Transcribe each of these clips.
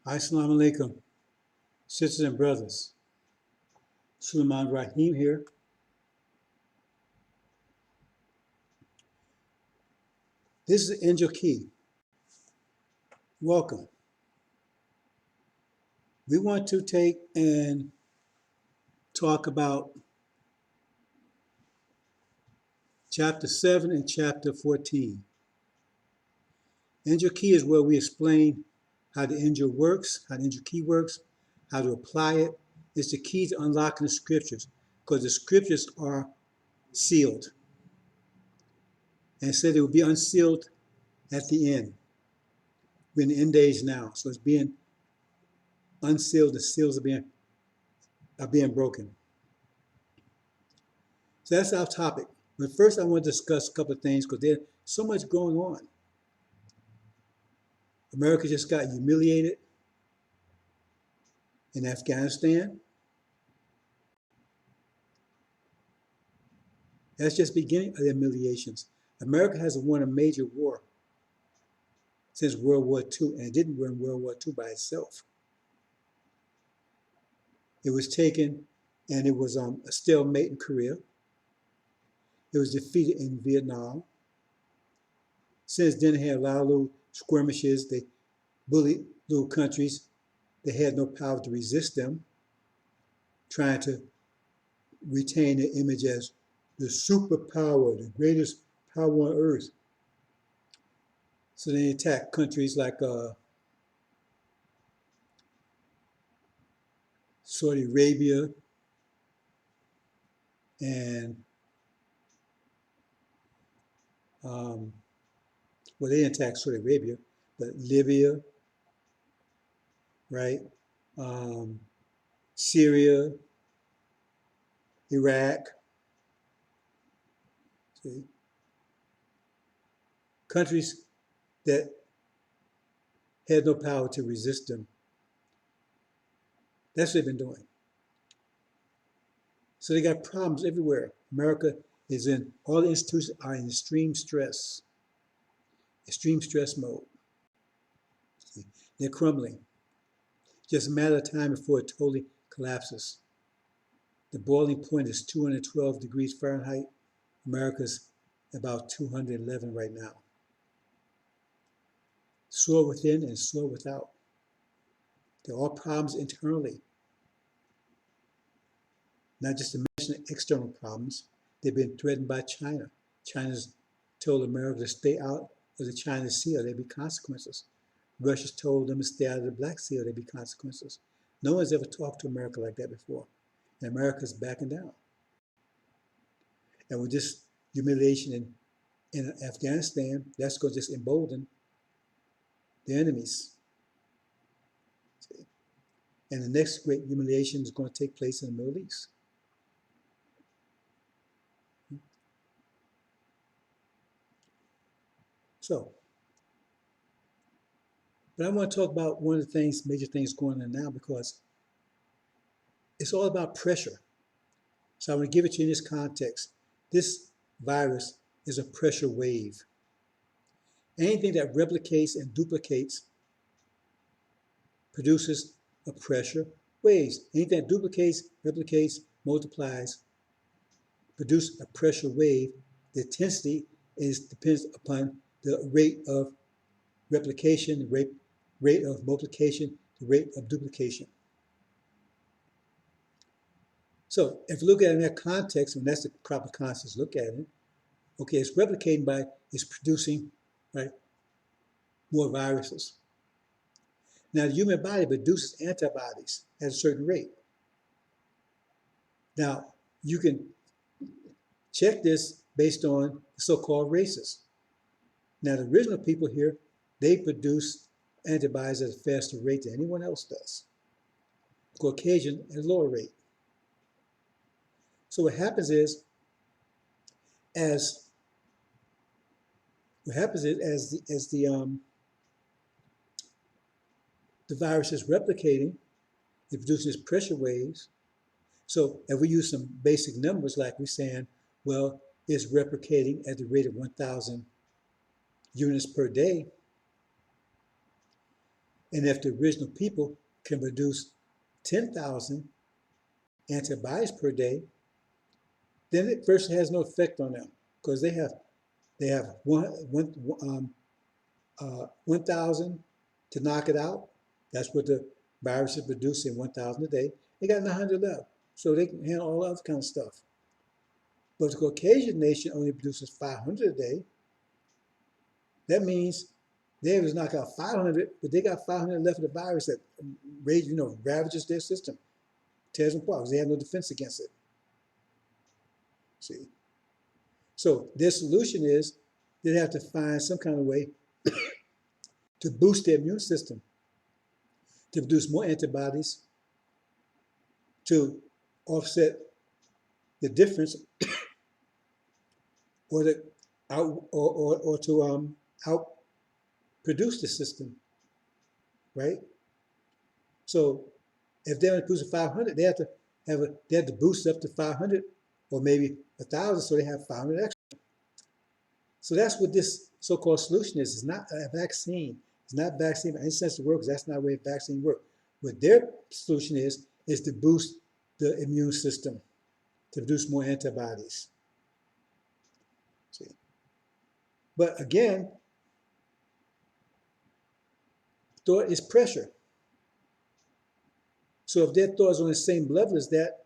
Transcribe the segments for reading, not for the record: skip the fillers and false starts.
Assalamu alaikum, sisters and brothers. Suleiman Rahim here. This is Injil Key. Welcome. We want to take and talk about chapter 7 and chapter 14. Injil Key is where we explain how the Injil works, how the Injil Key works, how to apply it. It's the key to unlocking the scriptures because the scriptures are sealed. And it said it will be unsealed at the end. We're in the end days now, so it's being unsealed. The seals are being broken. So that's our topic. But first, I want to discuss a couple of things because there's so much going on. America just got humiliated in Afghanistan. That's just the beginning of the humiliations. America hasn't won a major war since World War II, and it didn't win World War II by itself. It was taken, and it was a stalemate in Korea. It was defeated in Vietnam. Since then, they had a lot of little skirmishes. They bullied little countries. They had no power to resist them, trying to retain their image as the superpower, the greatest power on earth. So they attacked countries like Saudi Arabia and well, they didn't attack Saudi Arabia, but Libya, right? Syria, Iraq. See? Countries that had no power to resist them. That's what they've been doing. So they got problems everywhere. America is in, all the institutions are in extreme stress mode. See? They're crumbling. Just a matter of time before it totally collapses. The boiling point is 212 degrees Fahrenheit. America's about 211 right now. Sore within and sore without. They're all problems internally. Not just to mention external problems. They've been threatened by China. China's told America to stay out of the China Sea or there'd be consequences. Russia's told them to stay out of the Black Sea or there'd be consequences. No one's ever talked to America like that before. And America's backing down. And with this humiliation in Afghanistan, that's going to just embolden the enemies. See? And the next great humiliation is going to take place in the Middle East. So, but I want to talk about one of the things, major things going on now, because it's all about pressure. So I want to give it to you in this context. This virus is a pressure wave. Anything that replicates and duplicates produces a pressure wave. Anything that duplicates, replicates, multiplies, produces a pressure wave. The intensity depends upon the rate of replication, the rate of multiplication, the rate of duplication. So if you look at it in that context, and that's the proper context to look at it, okay, it's replicating by, it's producing, right, more viruses. Now, the human body produces antibodies at a certain rate. Now, you can check this based on the so-called races. Now, the original people here, they produce antibodies at a faster rate than anyone else does. Caucasian at a lower rate. So what happens is, as the virus is replicating, it produces pressure waves. So if we use some basic numbers, like we're saying, well, it's replicating at the rate of 1,000 units per day. And if the original people can produce 10,000 antibodies per day, then it first has no effect on them because they have 1,000 to knock it out. That's what the virus is producing, 1,000 a day. They got 900 left, so they can handle all other kind of stuff. But the Caucasian nation only produces 500 a day. That means they was knock out 500, but they got 500 left of the virus that ravages their system, tears them apart. They have no defense against it. See, so their solution is they have to find some kind of way to boost their immune system, to produce more antibodies, to offset the difference, or to outproduce the system, right? So if they're producing 500, they have to boost up to 500 or maybe 1,000, so they have 500 extra. So that's what this so-called solution is. It's not a vaccine. It's not vaccine by any sense of the word, because that's not the way a vaccine works. What their solution is to boost the immune system, to produce more antibodies. See? But again, thought is pressure. So if their thought is on the same level as that,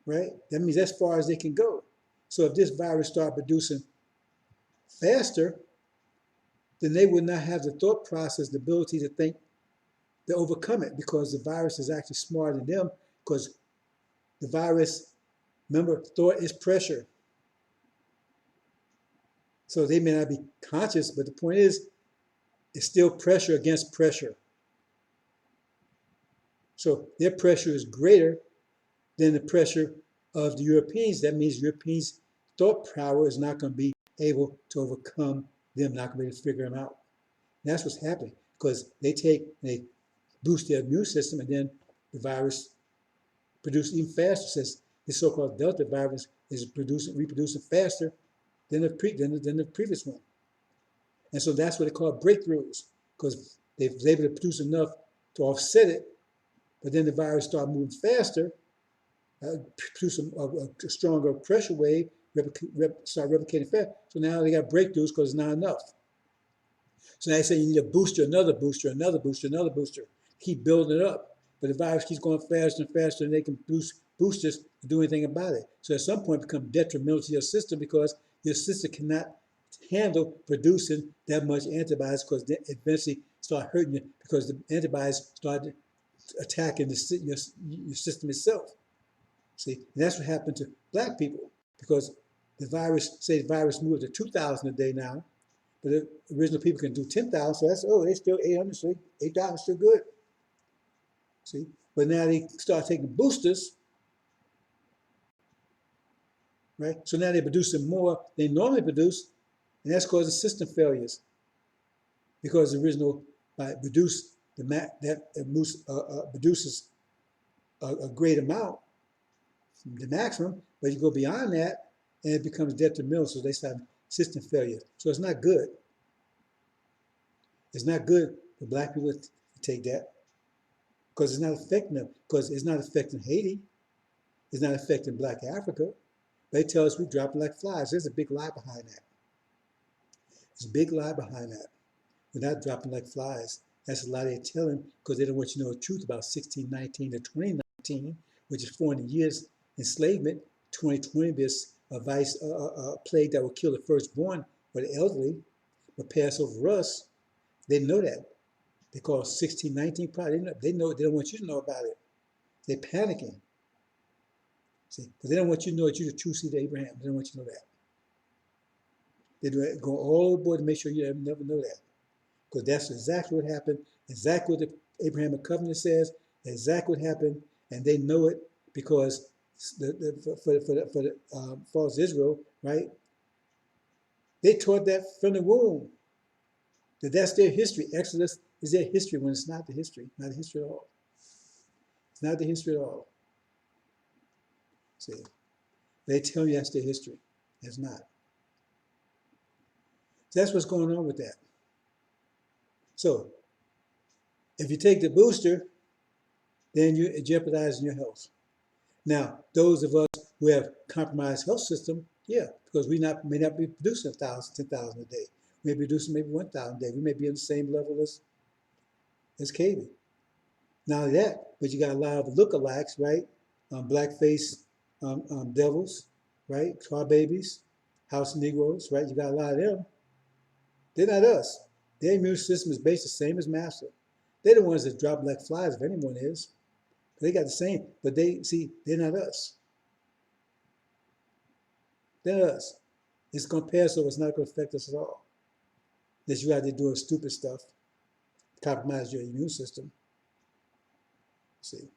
right, that means as far as they can go. So if this virus starts producing faster, then they would not have the thought process, the ability to think, to overcome it, because the virus is actually smarter than them, because the virus, remember, thought is pressure. So they may not be conscious, but the point is, it's still pressure against pressure. So their pressure is greater than the pressure of the Europeans. That means Europeans' thought power is not going to be able to overcome them, not going to be able to figure them out. And that's what's happening, because they boost their immune system, and then the virus produces even faster, since the so-called Delta virus is reproducing faster than the previous one. And so that's what they call breakthroughs, because they was able to produce enough to offset it, but then the virus started moving faster, produce a stronger pressure wave, start replicating fast. So now they got breakthroughs because it's not enough. So now they say you need a booster, another booster, another booster, another booster. Keep building it up. But the virus keeps going faster and faster, and they can produce boosters to do anything about it. So at some point it becomes detrimental to your system, because your system cannot handle producing that much antibodies, because they eventually start hurting you, because the antibodies start attacking your system itself. See, and that's what happened to black people, because the virus moved to 2,000 a day now, but the original people can do 10,000, so that's, they're still 800, so 8,000 is still good. See, but now they start taking boosters, right? So now they're producing more than they normally produce, and that's causing system failures, because the original produces a great amount, the maximum, but you go beyond that, and it becomes detrimental, so they start system failure. So it's not good. It's not good for black people to take that, because it's not affecting them, because it's not affecting Haiti. It's not affecting Black Africa. They tell us we're dropping like flies. There's a big lie behind that. There's a big lie behind that. We're not dropping like flies. That's a lie they're telling, because they don't want you to know the truth about 1619 to 2019, which is 400 years enslavement. 2020 there's a plague that will kill the firstborn or the elderly, but pass over us. They know that. They call it 1619 probably. They know they don't want you to know about it. They're panicking. See, because they don't want you to know that you're the true seed of Abraham. They don't want you to know that. They do it, go all aboard to make sure you never know that. Because that's exactly what happened, exactly what the Abrahamic covenant says, exactly what happened, and they know it, because for the false Israel, right? They taught that from the womb, that's their history. Exodus is their history, when it's not the history, not the history at all. It's not the history at all. See, they tell you that's their history. It's not. So that's what's going on with that. So If you take the booster, then you're jeopardizing your health. Now, those of us who have compromised health system, yeah, because we may not be producing 1,000, 10,000 a day. We may be producing maybe 1,000 a day. We may be on the same level as KB. Not only that, but you got a lot of lookalikes, right? Blackface devils, right? Car babies, house Negroes, right? You got a lot of them. They're not us. Their immune system is based the same as master. They're the ones that drop like flies, if anyone is. They got the same, but they're not us. They're not us. It's going to pass, so it's not going to affect us at all. Unless you're out there doing stupid stuff, compromise your immune system. See.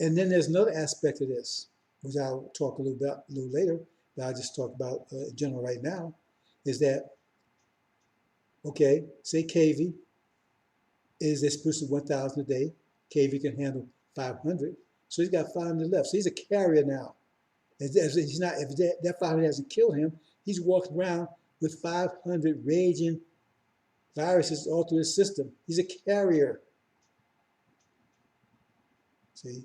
And then there's another aspect of this, which I'll talk a little later, but I'll just talk about in general right now, is that, okay, say KV is producing 1,000 a day. KV can handle 500, so he's got 500 left. So he's a carrier now. He's not, if that 500 hasn't killed him, he's walking around with 500 raging viruses all through his system. He's a carrier. See?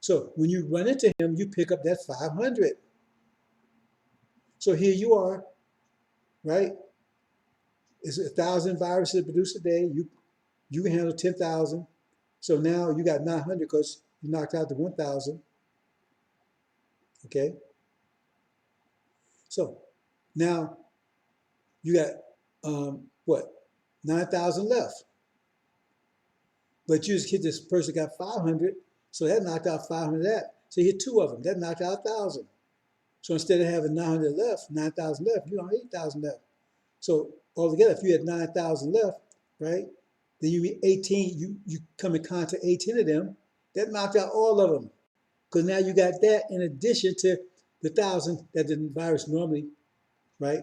So when you run into him, you pick up that 500. So here you are, right? It's 1,000 viruses produced a day. You can handle 10,000. So now you got 900 because you knocked out the 1,000. Okay? So now you got, what, 9,000 left. But you just hit this person got 500, so that knocked out 500 of that. So you hit two of them, that knocked out 1,000. So instead of having 900 left, 9,000 left, you have 8,000 left. So altogether, if you had 9,000 left, right, then you be 18, you come in contact 18 of them, that knocked out all of them. Because now you got that in addition to the 1,000 that the virus normally, right,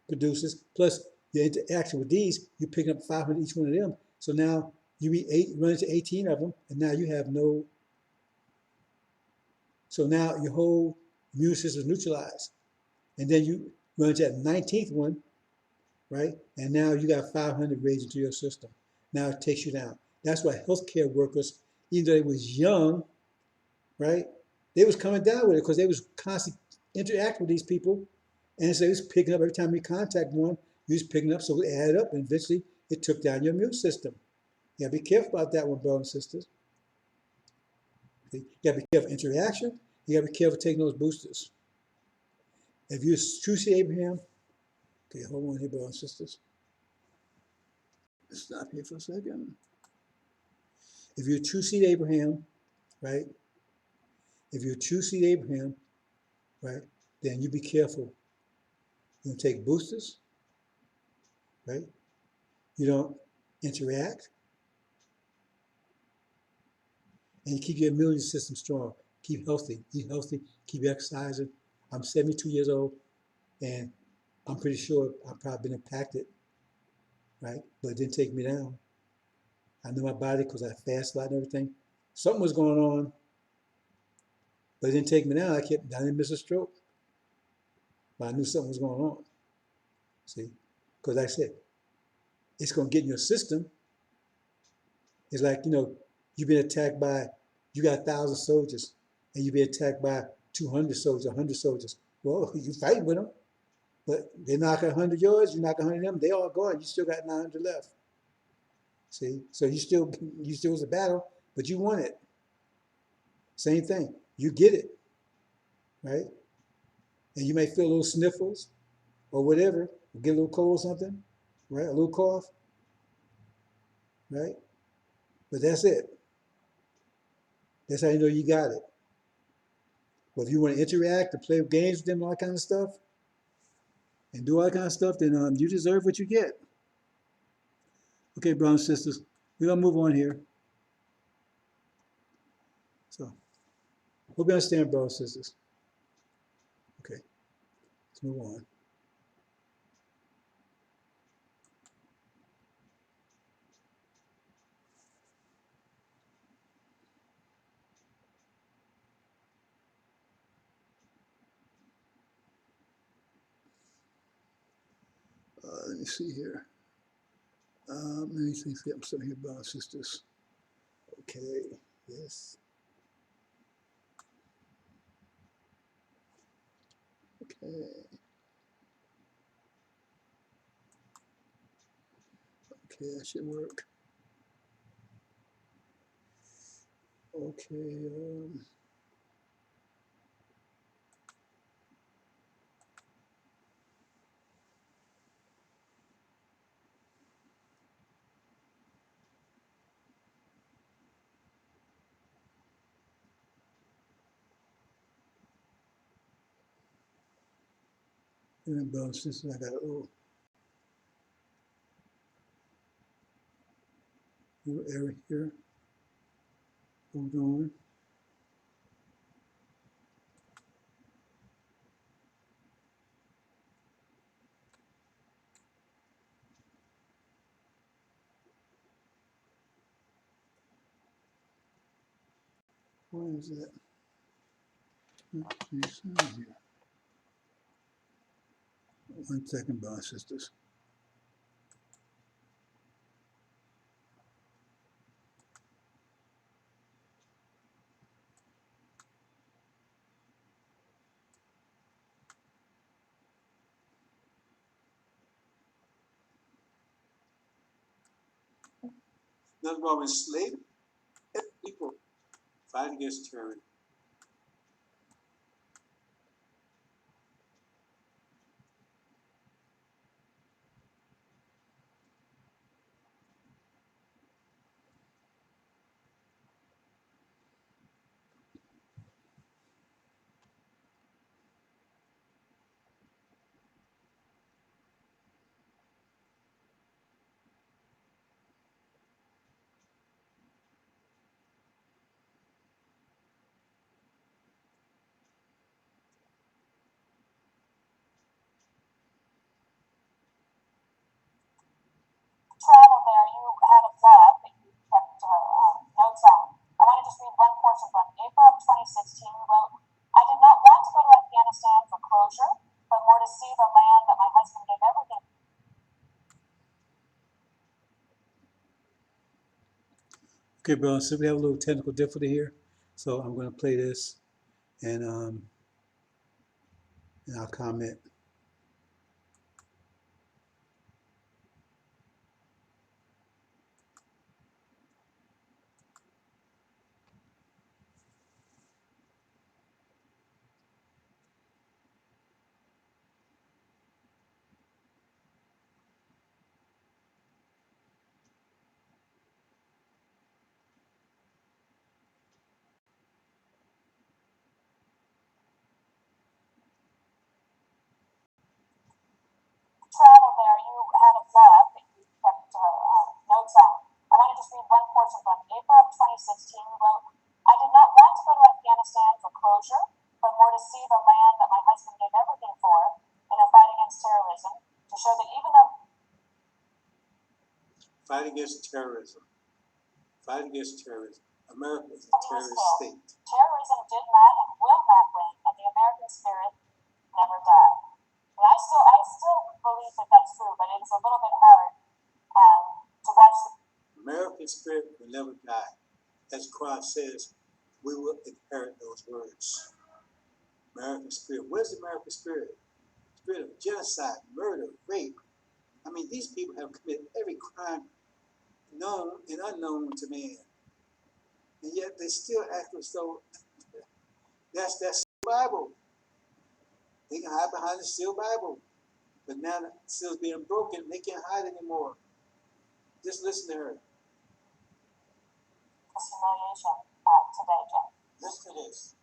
produces, plus your interaction with these, you're picking up 500 each one of them. So now you run into 18 of them, and now you have no. So now your whole immune system is neutralized. And then you run into that 19th one, right? And now you got 500 raging through your system. Now it takes you down. That's why healthcare workers, even though they was young, right? They was coming down with it because they was constantly interacting with these people. And so it was picking up every time you contact one, you was picking up, so it added up, and eventually it took down your immune system. You gotta be careful about that one, brothers and sisters. You gotta be careful interaction. You gotta be careful taking those boosters. If you're true to Abraham, okay, hold on here, brothers and sisters. Stop here for a second. If you're true seed Abraham, right? If you're true seed Abraham, right, then you be careful. You don't take boosters, right? You don't interact, and you keep your immune system strong. Keep healthy, eat healthy, keep exercising. I'm 72 years old, and I'm pretty sure I've probably been impacted, right? But it didn't take me down. I knew my body because I fast a lot and everything. Something was going on, but it didn't take me down. I didn't miss a stroke, but I knew something was going on. See, because like I said, it's going to get in your system. It's like, you've been attacked by, you got 1,000 soldiers, and you've been attacked by 200 soldiers, 100 soldiers. Well, you fight with them, but they knock 100 yours, you knock 100 of them, they all gone. You still got 900 left. See, so you still was a battle, but you won it. Same thing, you get it, right? And you may feel a little sniffles or whatever, or get a little cold or something, right? A little cough, right? But that's it. That's how you know you got it. But if you want to interact and play games with them and all that kind of stuff, and do all that kind of stuff, then you deserve what you get. Okay, brothers and sisters, we're going to move on here. So, hope you understand, brothers and sisters. Okay, let's move on. Let me see here. Let me see if I'm still here, brothers and sisters. Okay, yes. Okay. Okay, that should work. Okay. Brothers and sisters, I got a little area here. Hold on. Why is that? Here. 1 second, brothers and sisters. Nothing wrong with slavery. People fight against terrorism. Travel there, you had a blog that you kept notes on. I want to just read one portion from April of 2016. You wrote, I did not want to go to Afghanistan for closure, but more to see the land that my husband gave everything. Okay, bro, so we have a little technical difficulty here. So I'm going to play this and I'll comment. Travel there, you had a blog that you kept notes on. I want to just read one portion from April of 2016. You wrote, I did not want to go to Afghanistan for closure, but more to see the land that my husband gave everything for in a fight against terrorism, to show that even though Fight against terrorism. Fight against terrorism. America is a terrorist state. Terrorism did not and will not win, and the American spirit never died. And I still believe that that's true, but it is a little bit hard to watch. American spirit will never die. As Christ says, we will inherit those words. American spirit. Where's the American spirit? Spirit of genocide, murder, rape. I mean, these people have committed every crime known and unknown to man. And yet they still act as though that's the Bible. They can hide behind the sealed Bible. But now the seal's being broken, they can't hide anymore. Just listen to her. This humiliation today, Jim. Listen to this.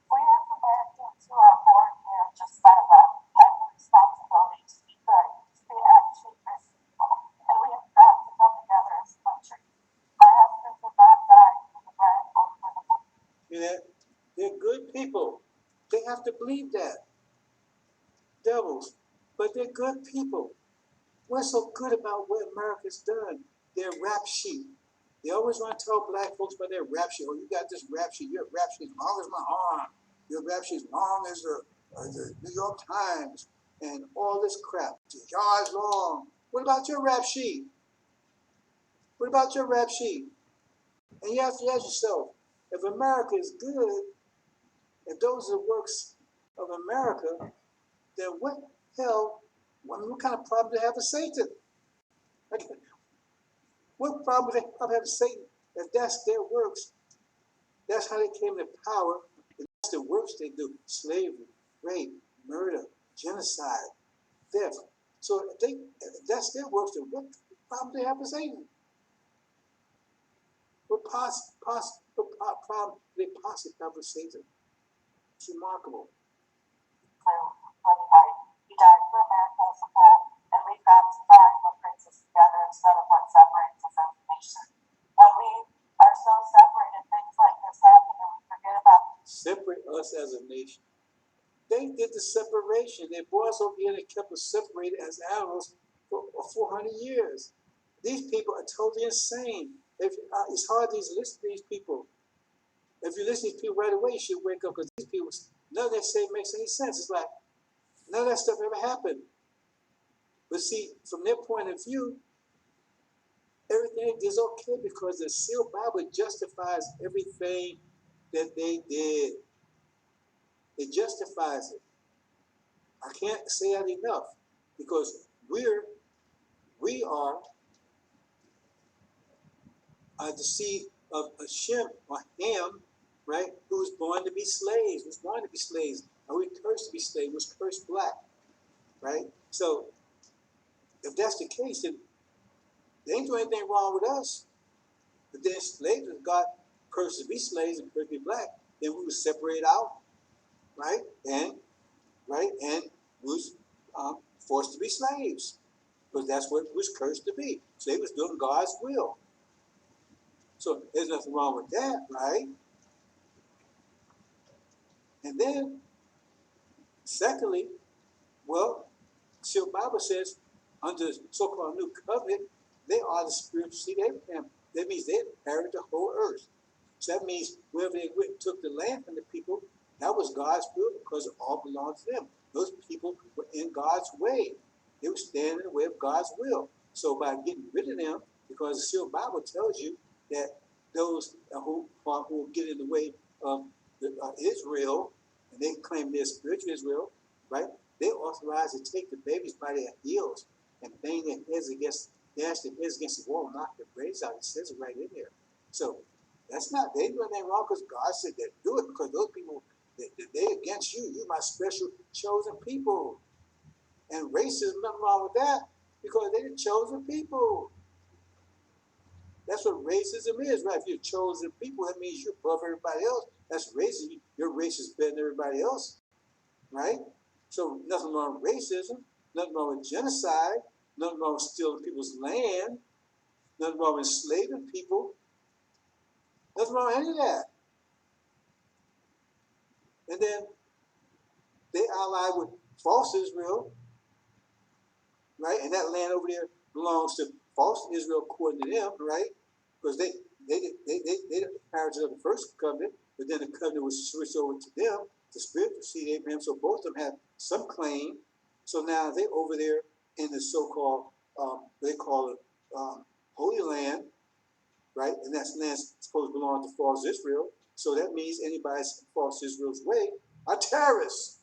We as Americans who are born here just by right have the responsibility to be good, to be actually good people, and we have got to come together as a country. My husband did not die for the bread or for the money. You know, they're good people. They have to believe that. Devils. But they're good people. What's so good about what America's done? They're rap sheet. They always want to tell black folks about their rap sheet. Oh, you got this rap sheet. Your rap sheet as long as my arm. Your rap sheet as long as the New York Times and all this crap. Yards long. What about your rap sheet? What about your rap sheet? And you have to ask yourself, if America is good, if those are the works of America, then what hell, I mean, what kind of problem do they have with Satan? Like, what problem do they have with Satan if that's their works? That's how they came to power. And that's the works they do: slavery, rape, murder, genocide, theft. So if that's their works, then what problem do they have with Satan? What problem do they possibly have with Satan? It's remarkable. When he died for America as a whole, and we've got to find what brings us together instead of what separates us as a nation. When we are so separated, things like this happen, and we forget about separate us as a nation. They did the separation. They brought us over here and kept us separated as animals for 400 years. These people are totally insane. It's hard to listen to these people. If you listen to these people right away, you should wake up, because these people, none of that say makes any sense. It's like none of that stuff ever happened. But see, from their point of view, everything is okay because the sealed Bible justifies everything that they did. It justifies it. I can't say that enough, because we are the seed of Shem or Ham, right? Who was born to be slaves, was born to be slaves, and we cursed to be slaves, was cursed black, right? So if that's the case, then there ain't doing anything wrong with us. But then slaves, if God cursed to be slaves and cursed to be black, then we was separated out, right? And we was forced to be slaves, because that's what was cursed to be. So they was doing God's will. So there's nothing wrong with that, right? And then, secondly, well, see, the Bible says, under the so-called new covenant, they are the spiritual seed of Abraham. That means they inherited the whole earth. So that means wherever they went and took the land from the people, that was God's will, because it all belonged to them. Those people were in God's way. They were standing in the way of God's will. So by getting rid of them, because the sealed Bible tells you that those who get in the way of Israel, and they claim they're spiritual Israel, right? They're authorized to take the babies by their heels and bang their heads against, dash their heads against the wall and knock their brains out. It says it right in there. So that's not, they doing anything wrong because God said they do it, because those people, they against you. You my special chosen people. And racism, nothing wrong with that, because they're the chosen people. That's what racism is, right? If you're chosen people, that means you're above everybody else. That's racism. Your race is better than everybody else, right? So nothing wrong with racism, nothing wrong with genocide, nothing wrong with stealing people's land, nothing wrong with enslaving people, nothing wrong with any of that. And then they allied with false Israel, right? And that land over there belongs to false Israel according to them, right? Because they inherited of the first covenant, but then the covenant was switched over to them, the spiritual seed of Abraham. So both of them have some claim. So now they're over there in the so-called, they call it Holy Land, right? And that's land supposed to belong to false Israel. So that means anybody in false Israel's way are terrorists.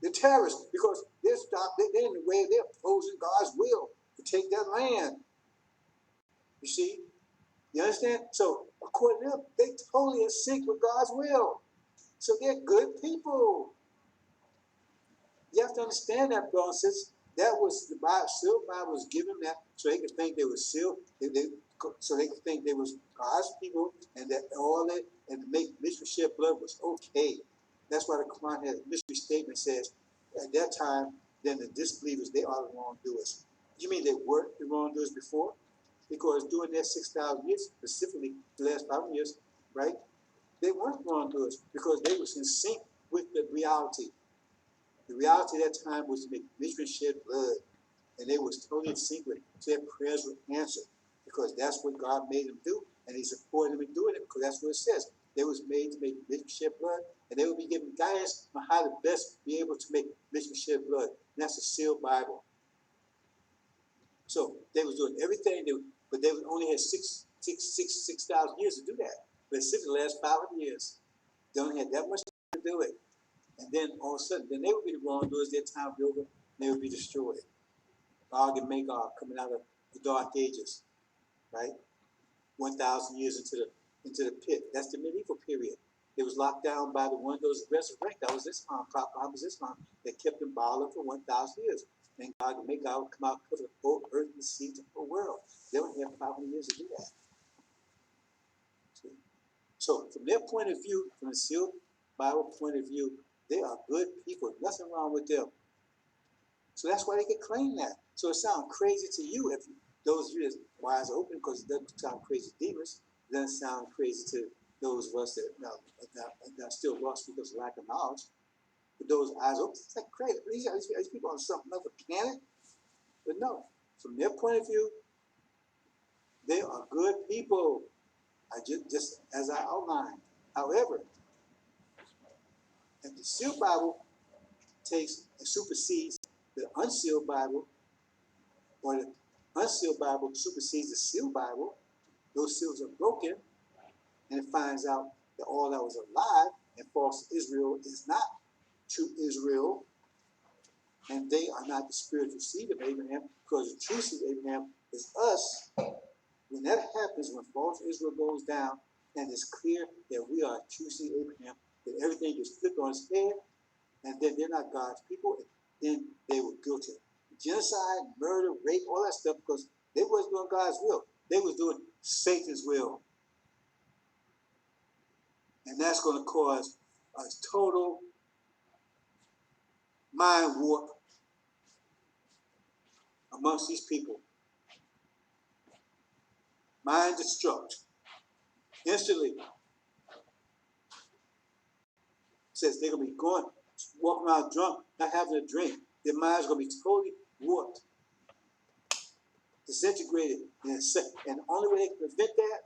They're terrorists because they're in the way, they're opposing God's will to take that land. You see? You understand? So according to them, they totally in sync with God's will. So they're good people. You have to understand that, brothers and sisters. That was the Bible, sealed Bible was given that so they could think they were sealed, so they could think they was God's people, and that all that, and to make mystery shed blood was okay. That's why the Quran has a mystery statement says, at that time, then the disbelievers, they are the wrongdoers. You mean they weren't the wrongdoers before? Because during that 6,000 years, specifically the last 5 years, right, they weren't wrongdoers because they was in sync with the reality. The reality at that time was to make Israel shed blood, and they was totally in sync with it. So their prayers were answered because that's what God made them do, and He supported them in doing it because that's what it says. They was made to make Israel shed blood, and they will be given guidance on how to best be able to make Israel shed blood. And that's the sealed Bible. So they was doing everything, but they only had 6,000 years to do that. But it's the last 500 years, they only had that much time to do it. And then all of a sudden, then they would be the wrongdoers, their time would be over, and they would be destroyed. Gog and Magog coming out of the dark ages, right? 1,000 years into the pit. That's the medieval period. It was locked down by the one that was resurrected. That was Islam. Prophet was Islam. That kept them bottling for 1,000 years. And God would make God come out and cover the whole earth and the sea, the whole world. They would have 500 years to do that. See? So from their point of view, from the sealed Bible point of view, they are good people. Nothing wrong with them. So that's why they can claim that. So it sounds crazy to you if those of you that's eyes open, because it doesn't sound crazy to demons. It doesn't sound crazy to those of us that are still lost because of lack of knowledge. But those eyes open, it's like crazy. These people on some other planet. But no, from their point of view, they are good people. I just as I outlined. However, if the sealed Bible takes and supersedes the unsealed Bible, or the unsealed Bible supersedes the sealed Bible, those seals are broken, and it finds out that all that was alive and false Israel is not true Israel, and they are not the spiritual seed of Abraham, because the true seed of Abraham is us. When that happens, when false Israel goes down, and it's clear that we are true seed of Abraham, then everything gets flipped on its head, and then they're not God's people, and then they were guilty. Genocide, murder, rape, all that stuff, because they wasn't doing God's will. They was doing Satan's will. And that's going to cause a total mind warp amongst these people. Mind destruct. Instantly. Says they're going to be going, walking around drunk, not having a drink. Their mind's going to be totally warped, disintegrated. And the only way they can prevent that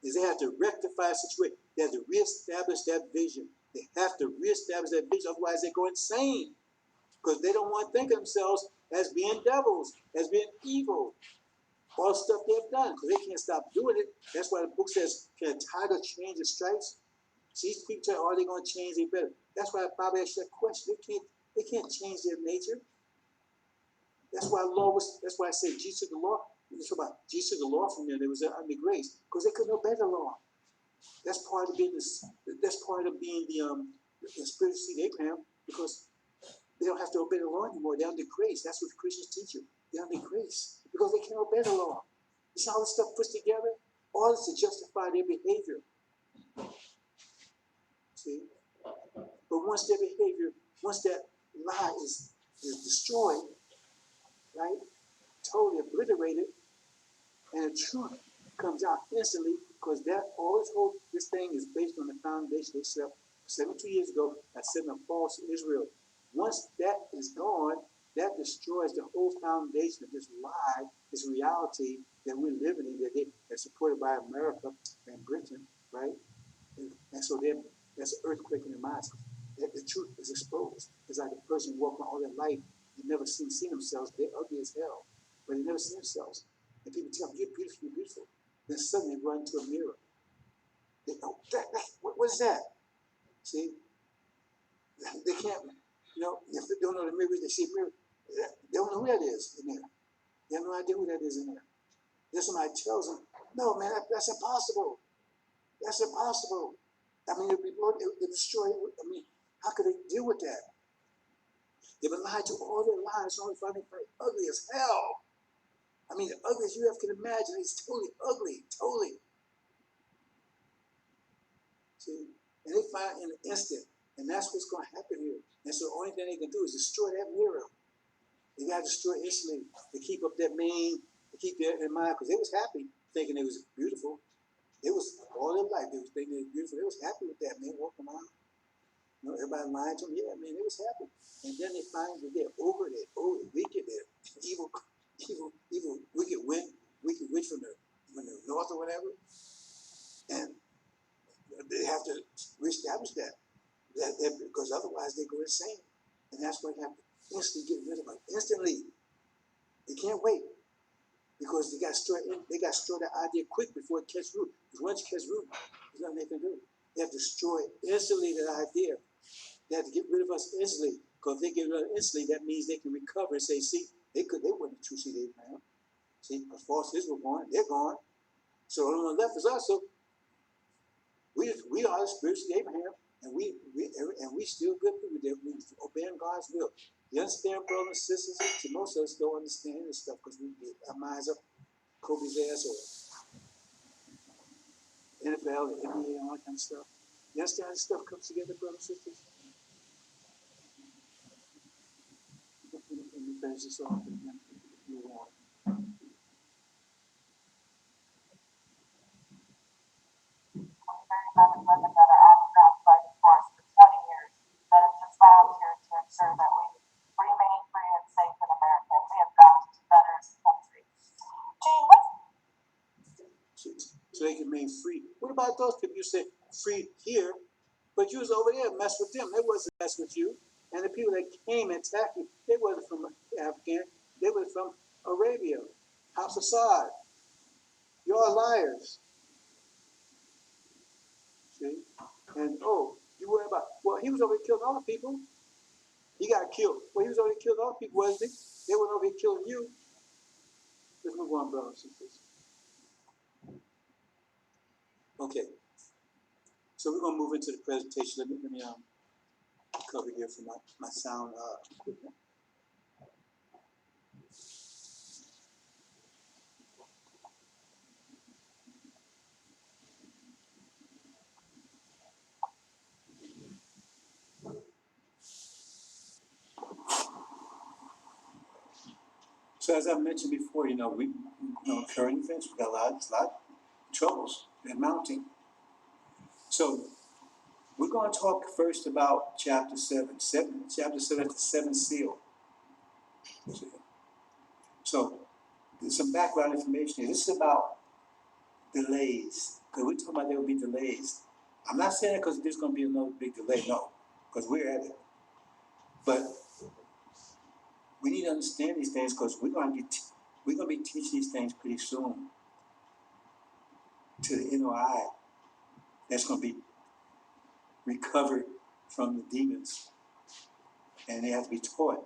is they have to rectify a situation. They have to reestablish that vision. They have to reestablish that vision, otherwise they go insane. Because they don't want to think of themselves as being devils, as being evil. All the stuff they've done, because they can't stop doing it. That's why the book says, can a tiger change its stripes? See, these people tell, are they going to change any better? That's why the Bible asks that question. They can't change their nature. That's why that's why I say Jesus took the law. You talk about Jesus took the law from them. They was under grace because they couldn't obey the law. That's part of being the spiritual seed of Abraham, because they don't have to obey the law anymore. They're under grace. That's what the Christians teach you. They're under grace because they can't obey the law. You see how this stuff puts together? All this to justify their behavior. See? But once their behavior, once that lie is destroyed, right? Totally obliterated, and the truth comes out instantly, because this thing is based on the foundation they set up 72 years ago, that setting a false Israel. Once that is gone, that destroys the whole foundation of this lie, this reality that we're living in, that's supported by America and Britain, right? And so then there's an earthquake in their minds. The truth is exposed. It's like a person walking all their life, they never seen themselves. They're ugly as hell, but they never see themselves. And people tell them, you're beautiful, you're beautiful. Then suddenly they run to a mirror. They go, what is that? See? They can't, if they don't know the mirror, they see a mirror. They don't know who that is in there. They have no idea who that is in there. Then somebody tells them, no, man, that's impossible. That's impossible. I mean, it'll destroy it. I mean, how could they deal with that? They've been lied to all their lives, only finding ugly as hell. I mean, the ugliest you ever can imagine. It's totally ugly, totally. See? And they find it in an instant. And that's what's going to happen here. And so the only thing they can do is destroy that mirror. They got to destroy it instantly to keep up that to keep that in mind, because they was happy thinking it was beautiful. It was all their life. They was thinking it was beautiful. They was happy with that, man, walking around. Everybody lying to them. Yeah, man, they was happy. And then they find that they're wicked, they're evil, wicked witch from the north or whatever. And they have to reestablish that because otherwise they go insane. And that's what happened. Instantly get rid of them. Instantly. They can't wait. because they got to destroy that idea quick before it catches root. Because once it catches root, there's nothing they can do. They have to destroy instantly that idea. They have to get rid of us instantly. Because if they get rid of us instantly, that means they can recover and say, see, they weren't the true seed of Abraham. See, because false is were born, they're gone. So the only one left is us. So we are the spiritual seed of Abraham, and we still good people. We obeying God's will. You understand, brothers and sisters? See, most of us don't understand this stuff because our minds are Kobe's ass or NFL, the NBA, and all that kind of stuff. You understand how this stuff comes together, brothers and sisters? Let me finish this off and then move on. Very men and women that are on the ground fighting for us for 20 years that have just volunteered to ensure that we remain free and safe in America. We have got to do better as a country. Gene, what's So they can remain free. What about those people? You said free here, but you was over there mess with them. They wasn't mess with you. And the people that came and attacked you, they wasn't from Afghanistan. They were from Arabia, House of Saud. You're liars. See? And you worry about, well, he was over here killing other people. He got killed. Well, he was over here killing other people, wasn't he? They weren't over here killing you. Let's move on, brothers and sisters. Okay. So we're gonna move into the presentation. Let me cover here for my sound equipment. So as I mentioned before, current events, we got a lot of troubles and mounting. So we're going to talk first about chapter 7. Chapter 7 is the seventh seal. So there's some background information here. This is about delays. Because we're talking about there will be delays. I'm not saying that because there's going to be another big delay, no, because we're at it. But we need to understand these things because we're going to be teaching these things pretty soon to the NOI that's going to be recovered from the demons, and they have to be taught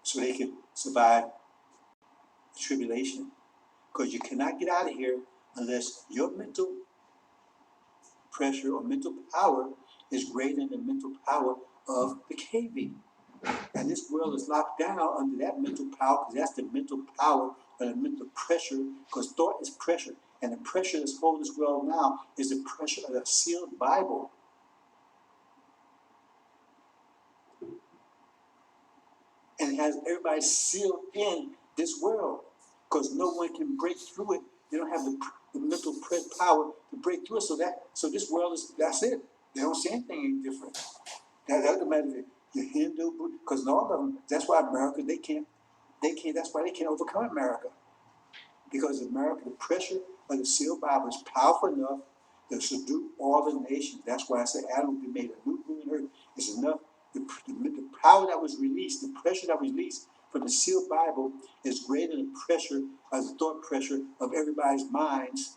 so they can survive the tribulation. Because you cannot get out of here unless your mental pressure or mental power is greater than the mental power of the KB. And this world is locked down under that mental power because that's the mental power or the mental pressure, because thought is pressure. And the pressure that's holding this world now is the pressure of the sealed Bible. And it has everybody sealed in this world because no one can break through it. They don't have the mental power to break through it. So this world that's it. They don't see anything any different. That doesn't matter. The Hindu, because all of them. That's why America they can't. That's why they can't overcome America. Because America, the pressure of the sealed Bible is powerful enough to subdue all the nations. That's why I say Adam will be made a new human earth. It's enough. The power that was released, the pressure that was released from the sealed Bible is greater than the pressure of the thought pressure of everybody's minds,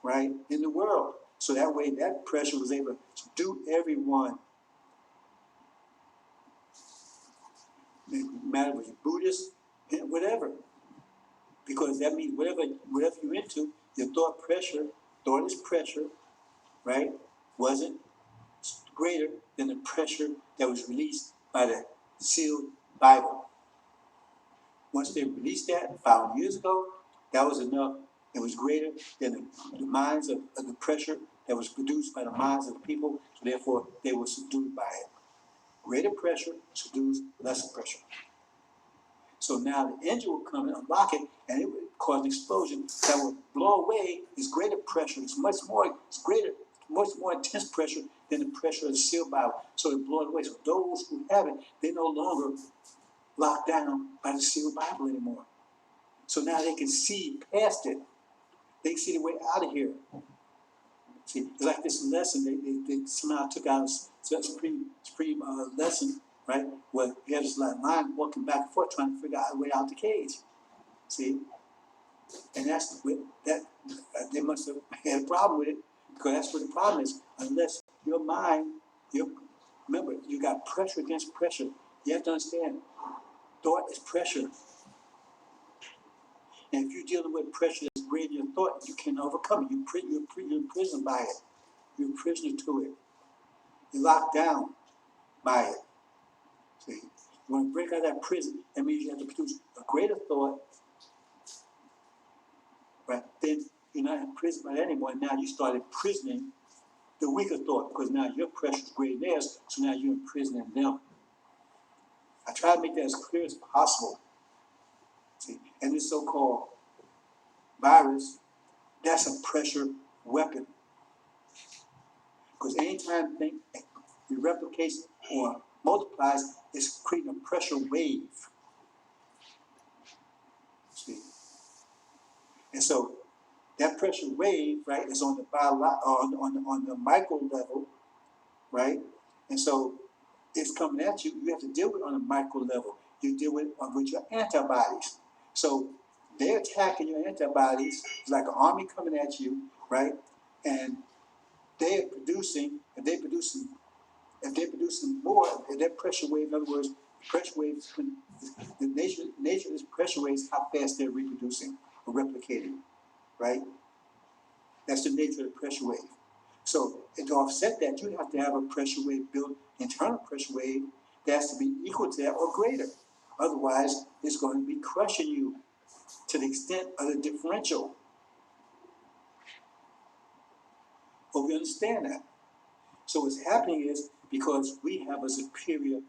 right, in the world. So that way, that pressure was able to subdue everyone. No matter if you're Buddhist, whatever. Because that means whatever you're into, your thought is pressure, right, wasn't greater than the pressure that was released by the sealed Bible. Once they released that 500 years ago, that was enough. It was greater than the minds of the pressure that was produced by the minds of the people, so therefore they were subdued by it. Greater pressure subdues lesser pressure. So now the engine will come and unlock it, and it would cause an explosion that will blow away this greater pressure. It's much more intense pressure than the pressure of the sealed Bible. So it blows away. So those who have it, they're no longer locked down by the sealed Bible anymore. So now they can see past it. They can see the way out of here. See, it's like this lesson they somehow took out a supreme lesson, right? Where you have this line walking back and forth trying to figure out a way out the cage. See, and that's what that they must have had a problem with it because that's what the problem is. Unless your mind, you remember, you got pressure against pressure. You have to understand, thought is pressure, and if you're dealing with pressure that's greater than your thought, you can't overcome it. You're imprisoned by it. You're a prisoner to it. You're locked down by it. See, you want to break out of that prison. That means you have to produce a greater thought, right? Then you're not imprisoned by that anymore. Now you start imprisoning the weaker thought because now your pressure is greater than theirs, so now you're imprisoning them. I try to make that as clear as possible. See, and this so-called virus, that's a pressure weapon. Because anytime thing it replicates or multiplies, it's creating a pressure wave. See, and so that pressure wave, right, is on the on the micro level, right, and so it's coming at you. You have to deal with it on a micro level. You deal with it with your antibodies. So they're attacking your antibodies. It's like an army coming at you, right? And they're producing, if they're producing more, if that pressure wave, in other words, pressure waves, the nature of this pressure wave is how fast they're reproducing or replicating, right? That's the nature of the pressure wave. So to offset that, you have to have a pressure wave built, internal pressure wave that has to be equal to that or greater. Otherwise, it's going to be crushing you to the extent of the differential. Hope you understand that. So what's happening is because we have a superior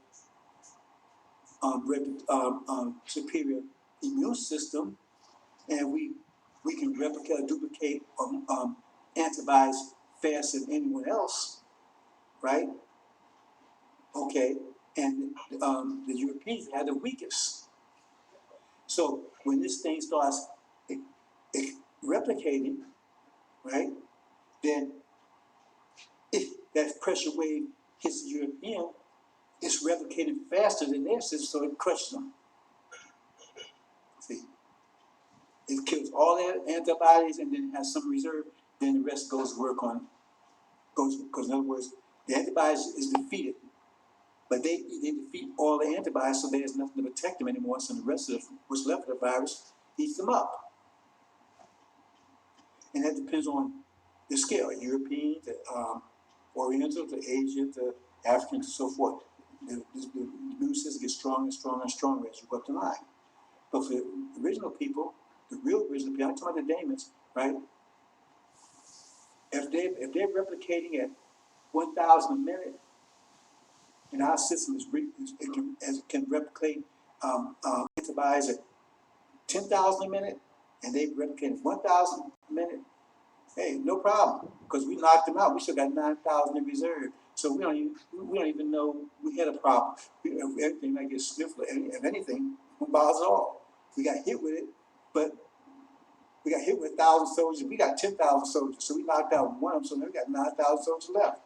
superior immune system, and we can replicate or duplicate antibodies faster than anyone else, right? Okay, and the Europeans had the weakest. So when this thing starts it, it replicating, right, then if that pressure wave hits the European, it's replicating faster than their system, so it crushes them. See, it kills all their antibodies and then has some reserve. Then the rest goes work on because in other words, the antibodies is defeated, but they defeat all the antibodies, so there's nothing to protect them anymore. So the rest of what's left of the virus eats them up. And that depends on the scale, European, the Oriental, the Asian, the African, and so forth. The immune system gets stronger and stronger and stronger as you go up the line. But for the original people, the real original people, I'm talking about the Damons, right? If they're replicating at 1,000 a minute, and our system it can replicate antibodies at 10,000 a minute, and they replicate 1,000 a minute, hey, no problem, because we knocked them out. We still got 9,000 in reserve, so we don't even know we had a problem. Everything might get sniffed. If anything, won't bother us at all. We got hit with it, but we got hit with 1,000 soldiers. We got 10,000 soldiers, so we knocked out one of them. So now we got 9,000 soldiers left.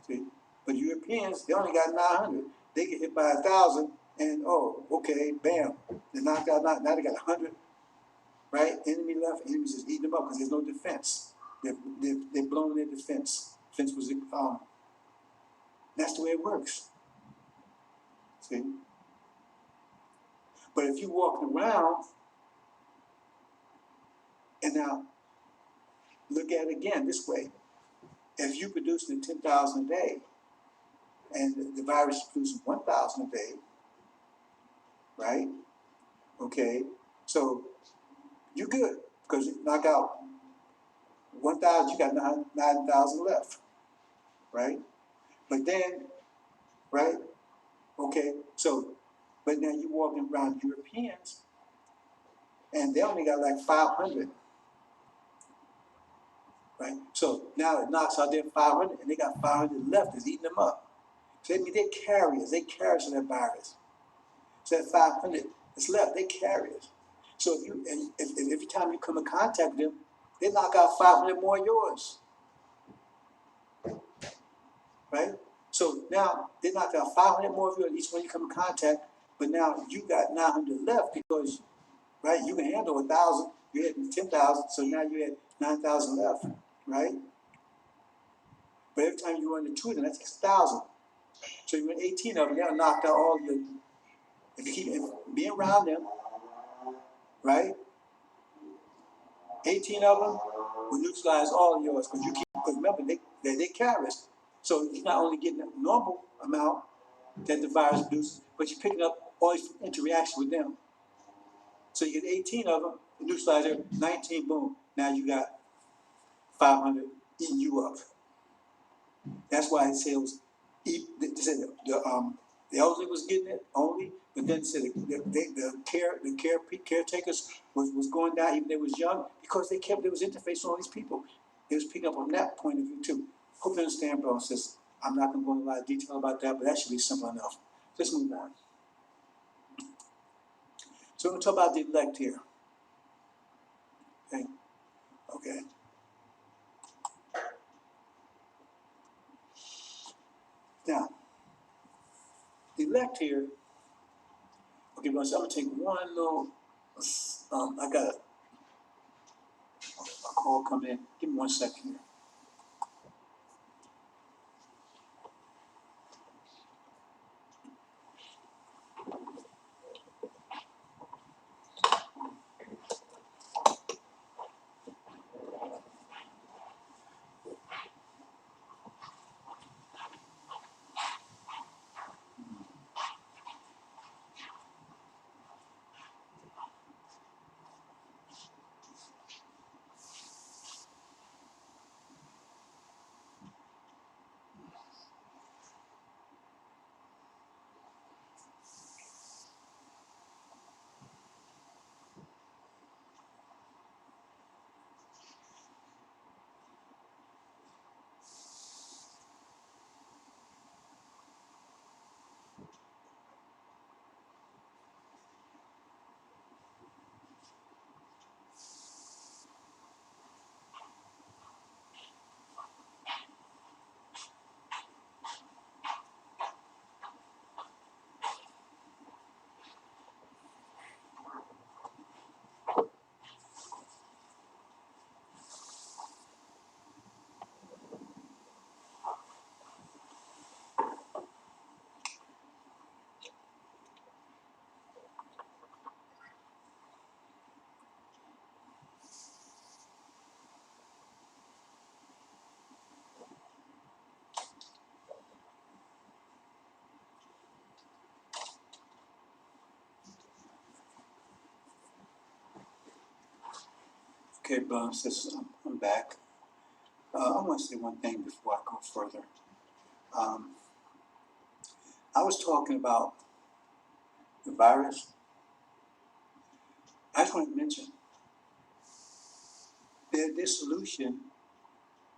See, but Europeans, they only got 900. They get hit by 1,000, and oh, okay, bam, they knocked out. Now they got 100. Right? Enemy left, enemies just eating them up because there's no defense. They've blown their defense. Defense was that's the way it works. See? But if you're walking around and now look at it again this way. If you producing 10,000 a day and the virus is producing 1,000 a day, right? Okay, so you're good because you knock out 1,000, you got 9,000 left, right? But then, right? Okay, so, but now you're walking around Europeans, and they only got like 500, right? So now it knocks out their 500, and they got 500 left. It's eating them up. So that means they're carriers. They carriers of that virus. So that 500 is left. They carriers. So if every time you come in contact with them, they knock out 500 more of yours, right? So now they knock out 500 more of yours each one you come in contact, but now you got 900 left because right? You can handle 1,000. You had 10,000, so now you had 9,000 left, right? But every time you run the 2 of them, that takes 1,000. So you run 18 of them, that'll knock out all your. If you keep being around them, right? 18 of them will neutralize all of yours because you keep. Because remember, they carry us. So you're not only getting a normal amount that the virus produces, but you're picking up all these interaction with them. So you get 18 of them, neutralize it, 19, boom. Now you got 500 eating you up. That's why it said it was, they said the elderly was getting it only, but then it said the caretakers was going down even though they was young because there was interface with all these people. They was picking up on that point of view too. Hope you understand, bro. Says I'm not going to go into a lot of detail about that, but that should be simple enough. Let's move on. So we're going to talk about the elect here. Okay. Okay. Now, the elect here. Okay, well, so I'm gonna take one little. I got a call come in. Give me 1 second here. Okay, brothers, sisters, I'm back. I want to say one thing before I go further. Um, I was talking about the virus. I just want to mention their solution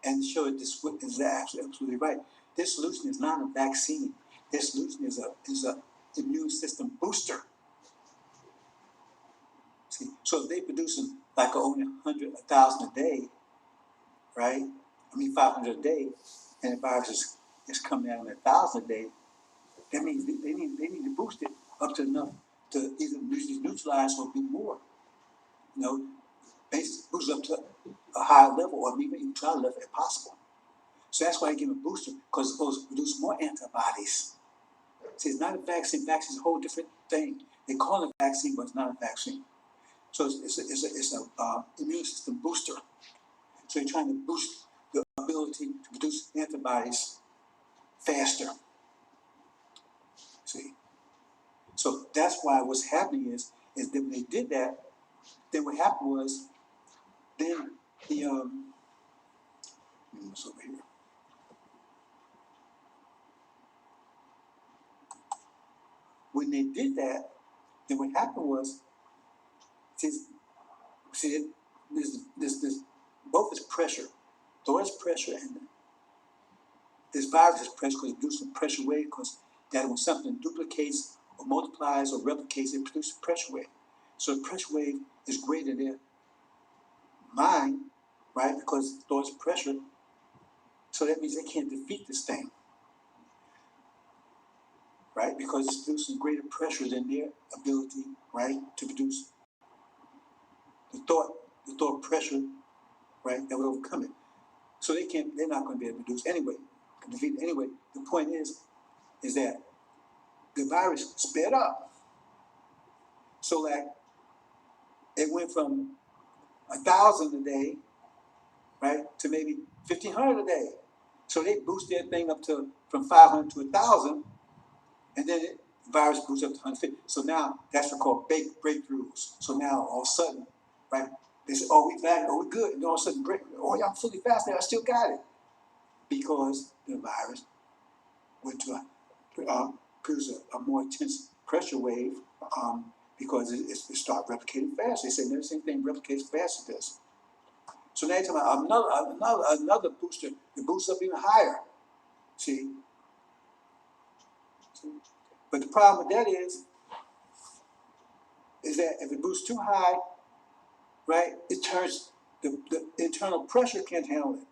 and show that this is absolutely right. Their solution is not a vaccine. Their solution is a immune system booster. See, so if they producing like only 100, 1,000 a day, right? I mean 500 a day, and the virus is coming out at 1,000 a day. That means they need to boost it up to enough to either neutralize or be more. You know, basically boost up to a higher level or even try level if possible. So that's why I give a booster because it's supposed to produce more antibodies. See, it's not a vaccine. Vaccine is a whole different thing. They call it a vaccine, but it's not a vaccine. So it's a immune system booster. So you're trying to boost the ability to produce antibodies faster. See, so that's why what's happening is that when they did that, then what happened was then the what's over here? When they did that, then what happened was see this both is pressure. Though it's pressure and this virus is pressure because it produces a pressure wave because that when something duplicates or multiplies or replicates, it produces a pressure wave. So the pressure wave is greater than their mind, right? Because though it's pressure, so that means they can't defeat this thing, right? Because it's producing greater pressure than their ability, right, to produce the thought pressure, right, that would overcome it. So they're not going to be able to produce anyway, defeat it anyway. The point is that the virus sped up. So that it went from 1,000 a day, right, to maybe 1,500 a day. So they boost that thing up to from 500 to 1,000, and then the virus boosts up to 150. So now that's what called breakthroughs. So now all of a sudden, right, they say, oh, we back, oh, we good. And all of a sudden, oh, yeah, I'm fully vaccinated, I still got it. Because the virus went to produce a more intense pressure wave because it started replicating fast. They said never seen anything replicates fast as this. So now you're talking about another booster that boosts up even higher. See? But the problem with that is that if it boosts too high, right, it turns the internal pressure can't handle it.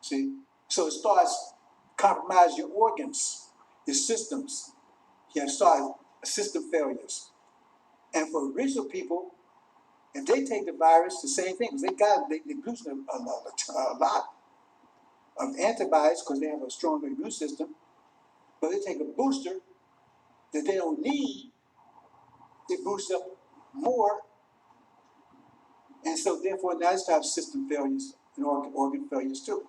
See? So it starts compromising your organs, your systems. You have started system failures. And for original people, if they take the virus, the same thing, because they produce a lot of antibodies because they have a strong immune system, but they take a booster that they don't need, it boosts up more, and so therefore now they start system failures and organ failures too.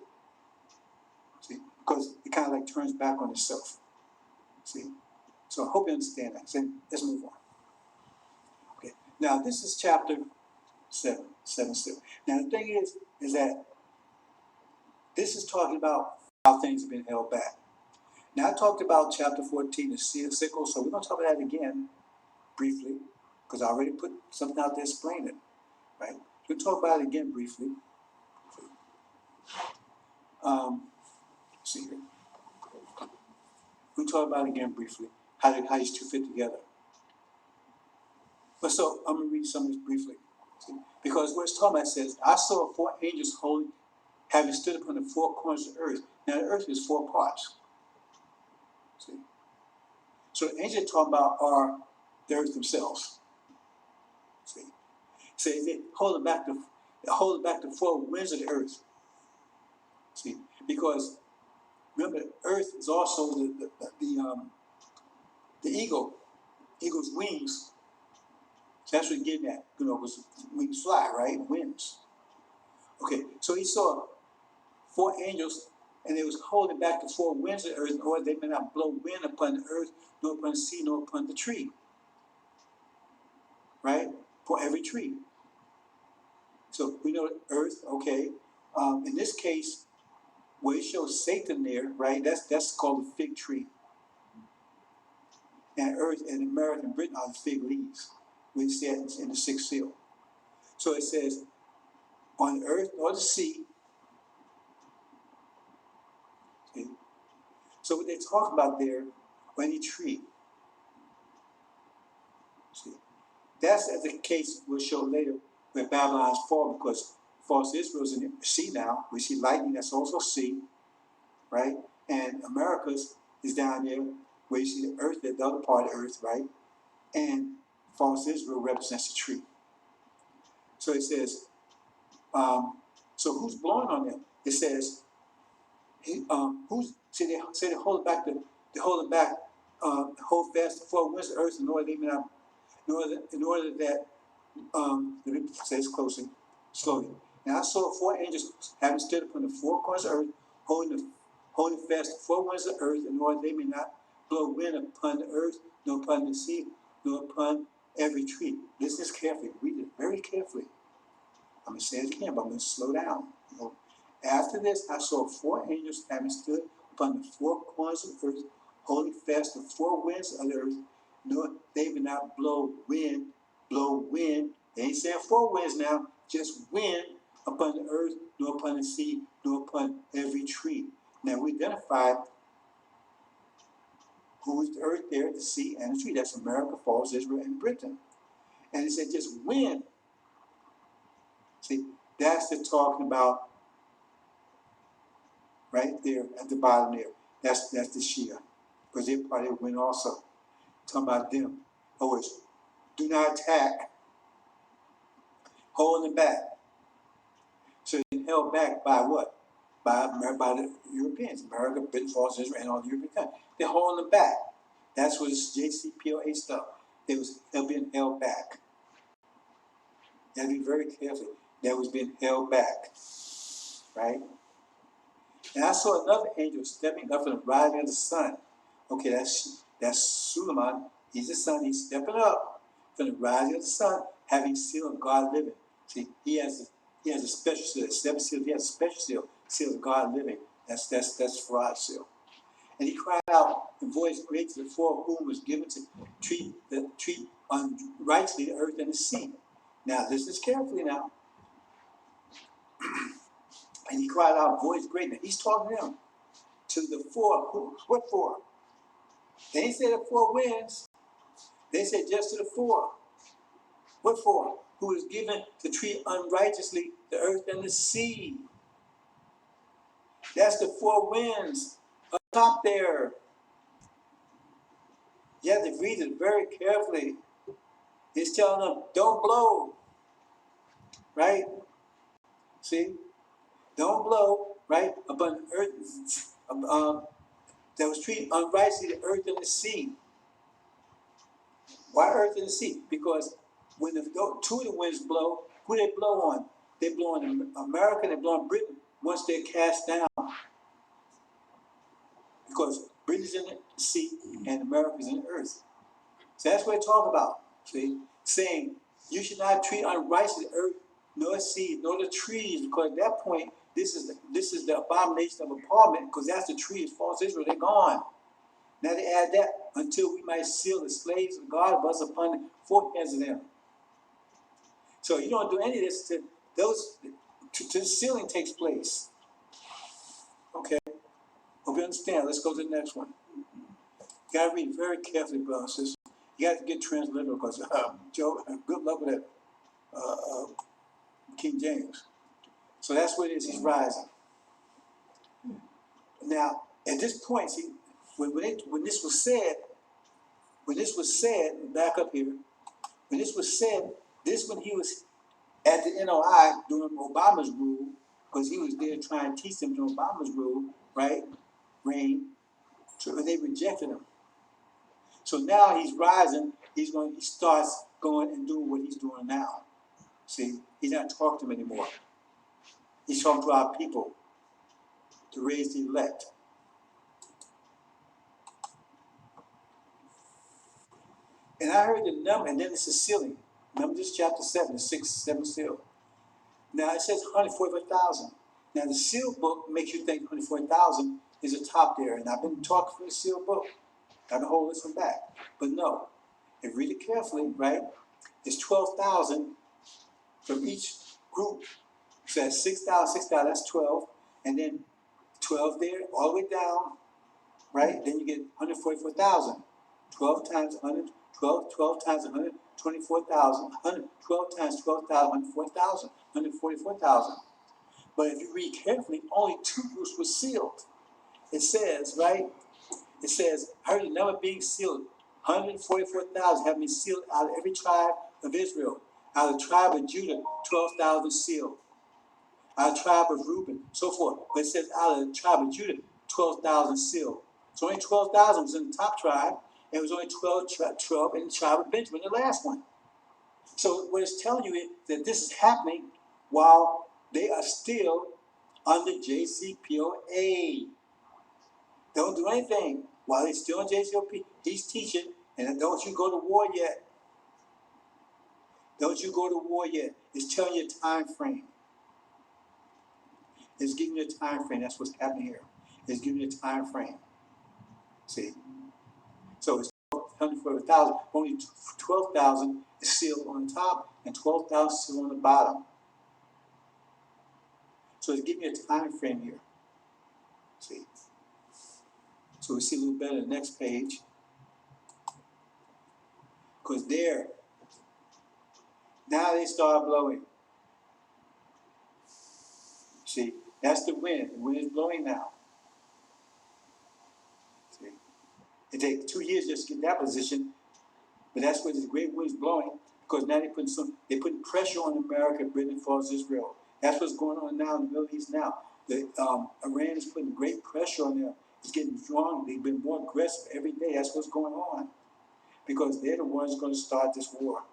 See, because it kind of like turns back on itself. See, so I hope you understand that. So let's move on. Okay, now this is chapter 7. Now the thing is that this is talking about how things have been held back. Now I talked about chapter 14, the sea of sickle, so we're going to talk about that again briefly, because I already put something out there explaining it, right? We'll talk about it again briefly. See here. We'll talk about it again briefly, how these two fit together. But so I'm going to read some of this briefly. See? Because what it's talking about says, I saw 4 angels holding, having stood upon the 4 corners of the earth. Now the earth is 4 parts. See? So the angels talking about are the earth themselves. See? So they holding back the 4 winds of the earth. See? Because remember, the earth is also the eagle. Eagle's wings. So that's what you're getting at. You know, because wings fly, right? Winds. Okay, so he saw 4 angels, and they was holding back the 4 winds of the earth in order they may not blow wind upon the earth, nor upon the sea, nor upon the tree. Right? For every tree. So we know the earth, okay. In this case, where it shows Satan there, right? That's called the fig tree. And earth and America and Britain are the fig leaves, which says in the 6th seal. So it says, on the earth or the sea. Okay. So what they talk about there, or any tree. See, that's as the case we'll show later when Babylon's fall, because false Israel's in the sea now. We see lightning, that's also sea, right? And America's is down there where you see the earth, the other part of the earth, right? And false Israel represents the tree. So it says, so who's blowing on them? It says, who's they hold back hold fast the 4 winds of the earth in order they may not, in order that let me say this closely, slowly. Now I saw 4 angels having stood upon the 4 corners of the earth, holding fast the 4 winds of the earth in order they may not blow wind upon the earth, nor upon the sea, nor upon every tree. Listen this carefully. Read it very carefully. I'm going to say it again, but I'm going to slow down. You know? After this, I saw 4 angels having stood upon the 4 corners of the earth, holding fast the 4 winds of the earth, nor they may not blow wind. They ain't saying 4 winds now, just wind upon the earth, nor upon the sea, nor upon every tree. Now we identified who is the earth there, the sea, and the tree. That's America, falls Israel, and Britain. And it said just wind. See, that's the talking about right there at the bottom there. That's the Shia. Because they're part of the wind also. Talking about them. Always do not attack holding back. So they're held back by what? By the Europeans, America, Britain, France, Israel, and all the European countries. They're holding them back. That's what this JCPOA stuff. They're being held back. You have to be very careful. That was being held back, right? And I saw another angel stepping up from the rising of the sun. Okay, that's Suleiman. He's the sun. He's stepping up from the rising of the sun, having seal of God living. See, he has a special seal. Seven seals. He has a special seal of God living. That's Farad seal. And he cried out in voice great to the four whom was given to treat unrighteously the earth and the sea. Now listen carefully now. And he cried out voice great. Now he's talking to them. To the four. What four? They ain't said the four winds. They said just to the four. What four? Who is given to treat unrighteously the earth and the sea. That's the four winds up top there. You have to read it very carefully. It's telling them, don't blow. Right? See? Don't blow, right? Upon the earth, that was treated unrighteously the earth and the sea. Why earth and the sea? Because when two of the winds blow, who they blow on? They blow on America and they blow on Britain once they're cast down. Because Britain's in the sea and America's in the earth. So that's what they talk about. See? Saying you should not treat unrighteously the earth, nor the sea, nor the trees, because at that point, this is the abomination of apartment, because that's the trees, false Israel, they're gone. Now they add that until we might seal the slaves of God of us upon the foreheads of them. So you don't do any of this to the sealing takes place. Okay? Hope you understand. Let's go to the next one. You gotta read very carefully, brothers and sisters. You got to get translated because Joe, good luck with that King James. So that's what it is. He's rising. Now, at this point, see, when this was said, back up here, when this was said, this when he was at the NOI during Obama's rule, because he was there trying to teach them during Obama's rule, right, reign, so they rejected him. So now he's rising, he starts going and doing what he's doing now. See, he's not talking to them anymore. He's talking to our people to raise the elect. And I heard the number, and then it's a sealing. Numbers chapter 7, the 7th seal. Now it says 144,000. Now the seal book makes you think 144,000 is the top there. And I've been talking from the seal book. Got to hold this one back. But no, if you read it carefully, right, it's 12,000 from each group. So that's 6,000, that's 12. And then 12 there, all the way down, right? Then you get 144,000. 12 times 100, 12 times 124,000, 12 times 12,000, 144,000. But if you read carefully, only two groups were sealed. It says, right? It says, I heard the number being sealed. 144,000 have been sealed out of every tribe of Israel. Out of the tribe of Judah, 12,000 sealed. Out of the tribe of Reuben, so forth. But it says out of the tribe of Judah, 12,000 sealed. So only 12,000 was in the top tribe, and it was only 12 in the tribe of Benjamin, the last one. So what it's telling you is that this is happening while they are still under JCPOA. Don't do anything while they're still in JCPOA. He's teaching, and don't you go to war yet. Don't you go to war yet. It's telling you a time frame. It's giving you a time frame. That's what's happening here. It's giving you a time frame. See? So it's 140,000. Only 12,000 is sealed on the top and 12,000 sealed on the bottom. So it's giving you a time frame here. See? So we see a little better in the next page. Because there, now they start blowing. See? That's the wind. The wind is blowing now. See? It takes 2 years just to get that position, but that's where this great wind is blowing, because now they're putting pressure on America, Britain, as far as Israel. That's what's going on now in the Middle East now. Iran is putting great pressure on them. It's getting strong. They've been more aggressive every day. That's what's going on, because they're the ones going to start this war.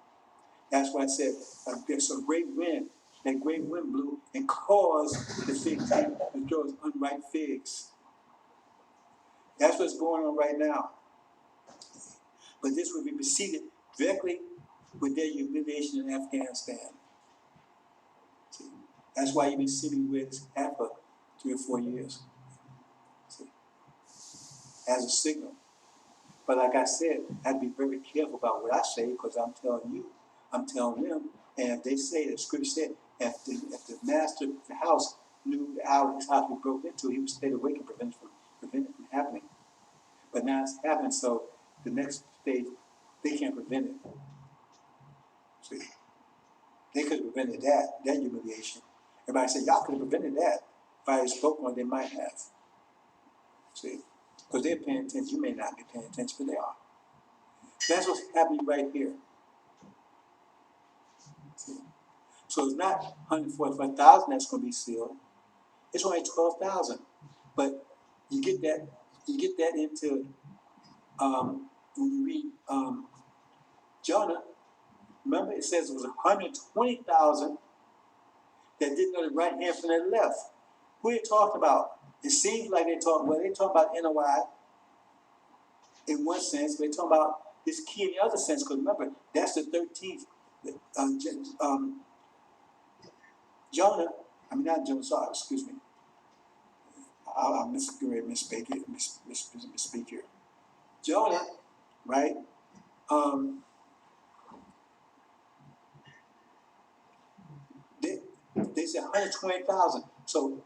That's why I said there's a great wind. That great wind blew and caused the fig tree to throw its unripe figs. That's what's going on right now. But this will be preceded directly with their humiliation in Afghanistan. See? That's why you've been sitting with this hat for 3 or 4 years. See? As a signal. But like I said, I have to be very careful about what I say, because I'm telling you, I'm telling them, and if they say, the scripture said, if the master of the house knew the hour his house would be broken into, he would stay awake and prevent it from happening. But now it's happening, so the next stage, they can't prevent it. See? They could have prevented that humiliation. Everybody said, y'all could have prevented that. If I had spoken on, they might have. See? Because they're paying attention. You may not be paying attention, but they are. That's what's happening right here. See? So it's not 145,000 that's going to be sealed. It's only 12,000. But you get that into when you read Jonah. Remember, it says it was 120,000 that didn't know the right hand from the left. Who are they talking about? It seems like they talk about NOI in one sense, but they talk about this key in the other sense, because remember, that's the 13th. Jonah, I mean, not Jonah, sorry, excuse me. I'll misspeak here. Jonah, right? They said 120,000. So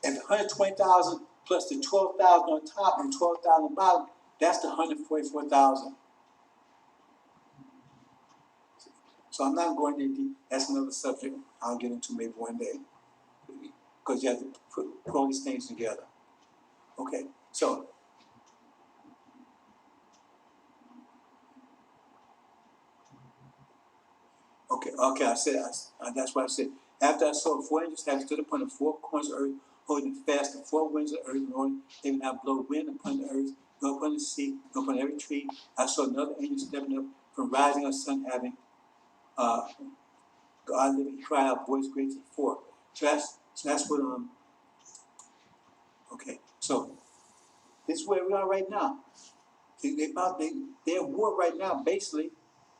if 120,000 plus the 12,000 on top and 12,000 on the bottom, that's the 144,000. So I'm not going into deep. That's another subject I'll get into maybe one day, because you have to put all these things together. Okay, so okay. I said that's what I said. After I saw 4 angels having stood upon the 4 corners of the earth, holding fast the 4 winds of the earth, in order they would not blow wind upon the earth, nor upon the sea, nor upon every tree. I saw another angel stepping up from rising of the sun, having God living, cried out, voice great as before. So that's what okay. So this is where we are right now. They're at war right now, basically,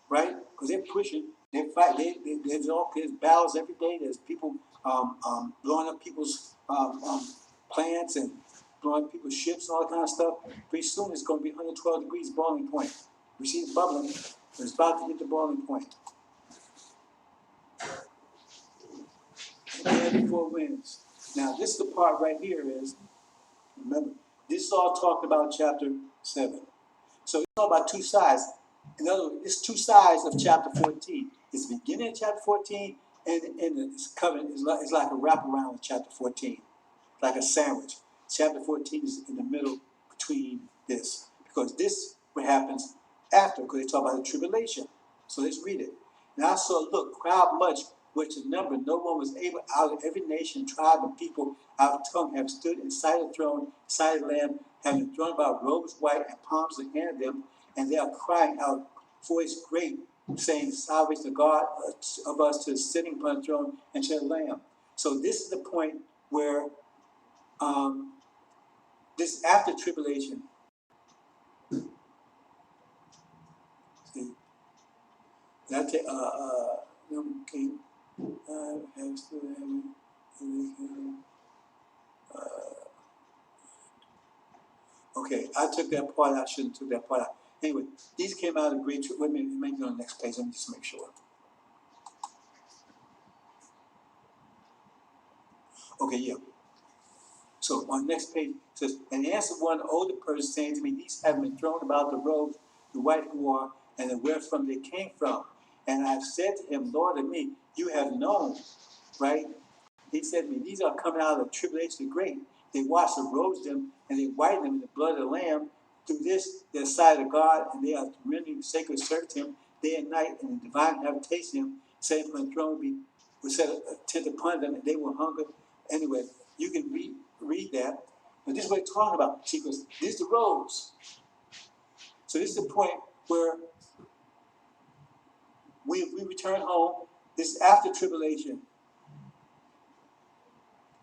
right? Because they're pushing, they're fighting. There's battles every day. There's people blowing up people's plants and blowing up people's ships and all that kind of stuff. Pretty soon it's going to be 112 degrees boiling point. We see it bubbling, but it's about to hit the boiling point. And there are 4 winds. Now, this is the part right here is, remember, this is all talked about in chapter 7. So it's all about 2 sides. In other words, it's 2 sides of chapter 14. It's the beginning of chapter 14, and it's covenant is like a wraparound of chapter 14, like a sandwich. Chapter 14 is in the middle between this, because this is what happens after, because they talk about the tribulation. So let's read it. Now I saw, look, crowd much, which in number no one was able, out of every nation, tribe, and people, out of tongue, have stood inside the throne, inside the Lamb, having thrown about robes white and palms in the hand of them, and they are crying out, voice great, saying, salvation to God of us, to the sitting upon the throne, and to the Lamb. So this is the point where this after tribulation. See, that okay. Okay, I took that part. I shouldn't have took that part out. Anyway, these came out of great. Wait a minute, maybe on the next page. Let me just make sure. Okay, yeah. So on the next page it says, and answered one older person, saying to me, these have been thrown about the robes, the white who are, and wherefrom they came from. And I have said to him, Lord of me, you have known, right? He said to me, these are coming out of the tribulation great. They wash and rose them, and they whiten them in the blood of the Lamb. Through this, they're sight of God, and they are rendering sacred service to him. day and night, and the divine habitation him, set upon the throne was set a tent upon them, and they were hunger. Anyway, you can read that. But this is what it's talking about. See, because this is the robes. So this is the point where we return home. This is after tribulation.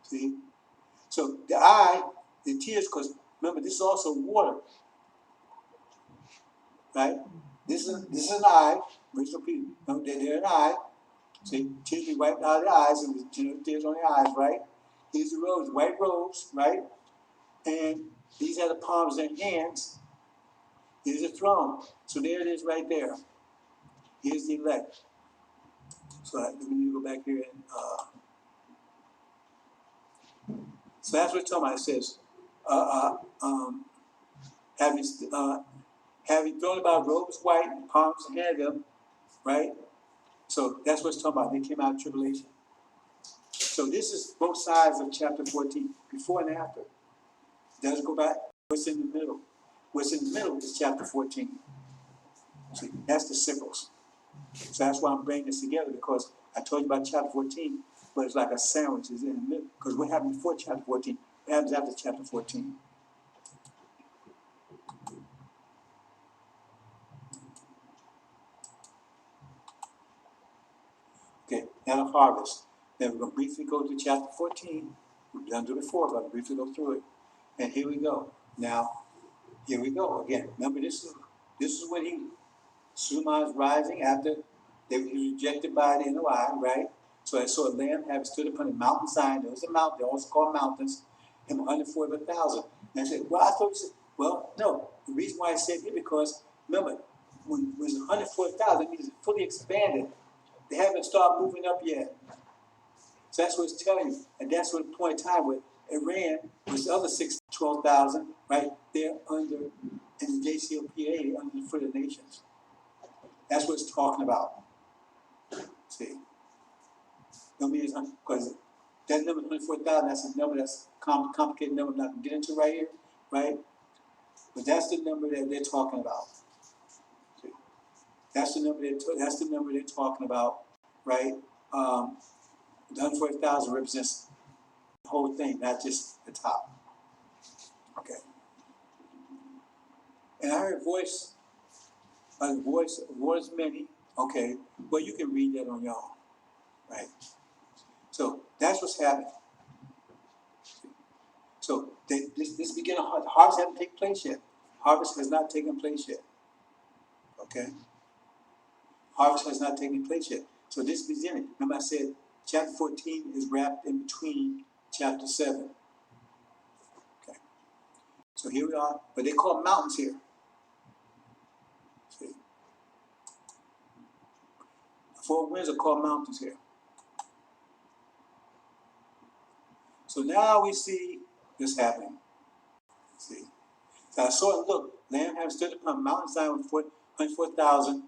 See? So the eye, the tears, because remember, this is also water. Right? This is an eye. Original people, they're an eye. See, tears be wiped out of the eyes, and the tears on the eyes, right? These are robes, white robes, right? And these are the palms of their hands. Here's the throne. So there it is right there. Here's the elect. So let me go back here and so that's what it's talking about. It says, having thrown about robes white and palms hand them, right? So that's what it's talking about. They came out of tribulation. So this is both sides of chapter 14, before and after. Does go back. What's in the middle? What's in the middle is chapter 14. See, that's the sickles. So that's why I'm bringing this together, because I told you about chapter 14, but it's like a sandwich. It's in the middle. Because what happened before chapter 14? What happens after chapter 14? Okay, now the harvest. Then we're going to briefly go to chapter 14. We've done it before, but I'll briefly go through it. And here we go. Now, here we go again. Remember, this is when Suleiman's rising after they were rejected by the NOI, right? So I saw a lamb having stood upon a mountain sign. There was a mountain, they're also called mountains, and 140,000. And I said, well, I thought you said, well, no. The reason why I said it because remember, when it was 140,000, it means it's fully expanded. They haven't started moving up yet. So that's what it's telling you. And that's what the point in time with Iran was the other 12,000, right? They're under, in the JCPOA, under the foot of the nations. That's what it's talking about. See? No means because that number 24,000, that's a number that's complicated number I'm not going to get into right here, right? But that's the number that they're talking about. See? That's the number they're talking about, right? The 140,000 represents the whole thing, not just the top. Okay. And I heard a voice many. Okay. Well, you can read that on your own, right? So that's what's happening. So this beginning harvest hasn't taken place yet. Harvest has not taken place yet. Okay? Harvest has not taken place yet. So this beginning, remember I said chapter 14 is wrapped in between chapter 7. Okay. So here we are, but they call mountains here. See? The four winds are called mountains here. So now we see this happening. See? So I saw it, look, Lamb having stood upon a mountainside with 104,000.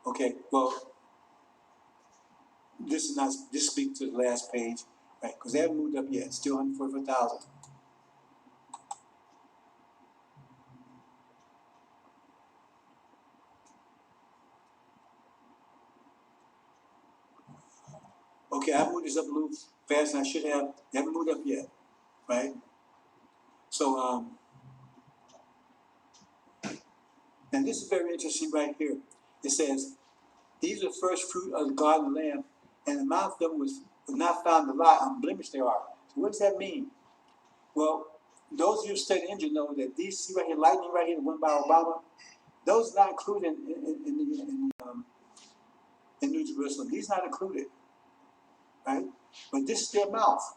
Okay, well, this speaks to the last page, right? Because they haven't moved up yet. It's still 144,000. Okay, I moved this up a little faster than I should have. They haven't moved up yet, right? So, and this is very interesting right here. It says, these are the first fruit of the garden of the Lamb, and the mouth of them was not found to lie, unblemished they are. So what does that mean? Well, those of you who study Injil know that these, see right here, lightning right here, the one by Obama, those are not included in New Jerusalem. These are not included, right? But this is their mouth.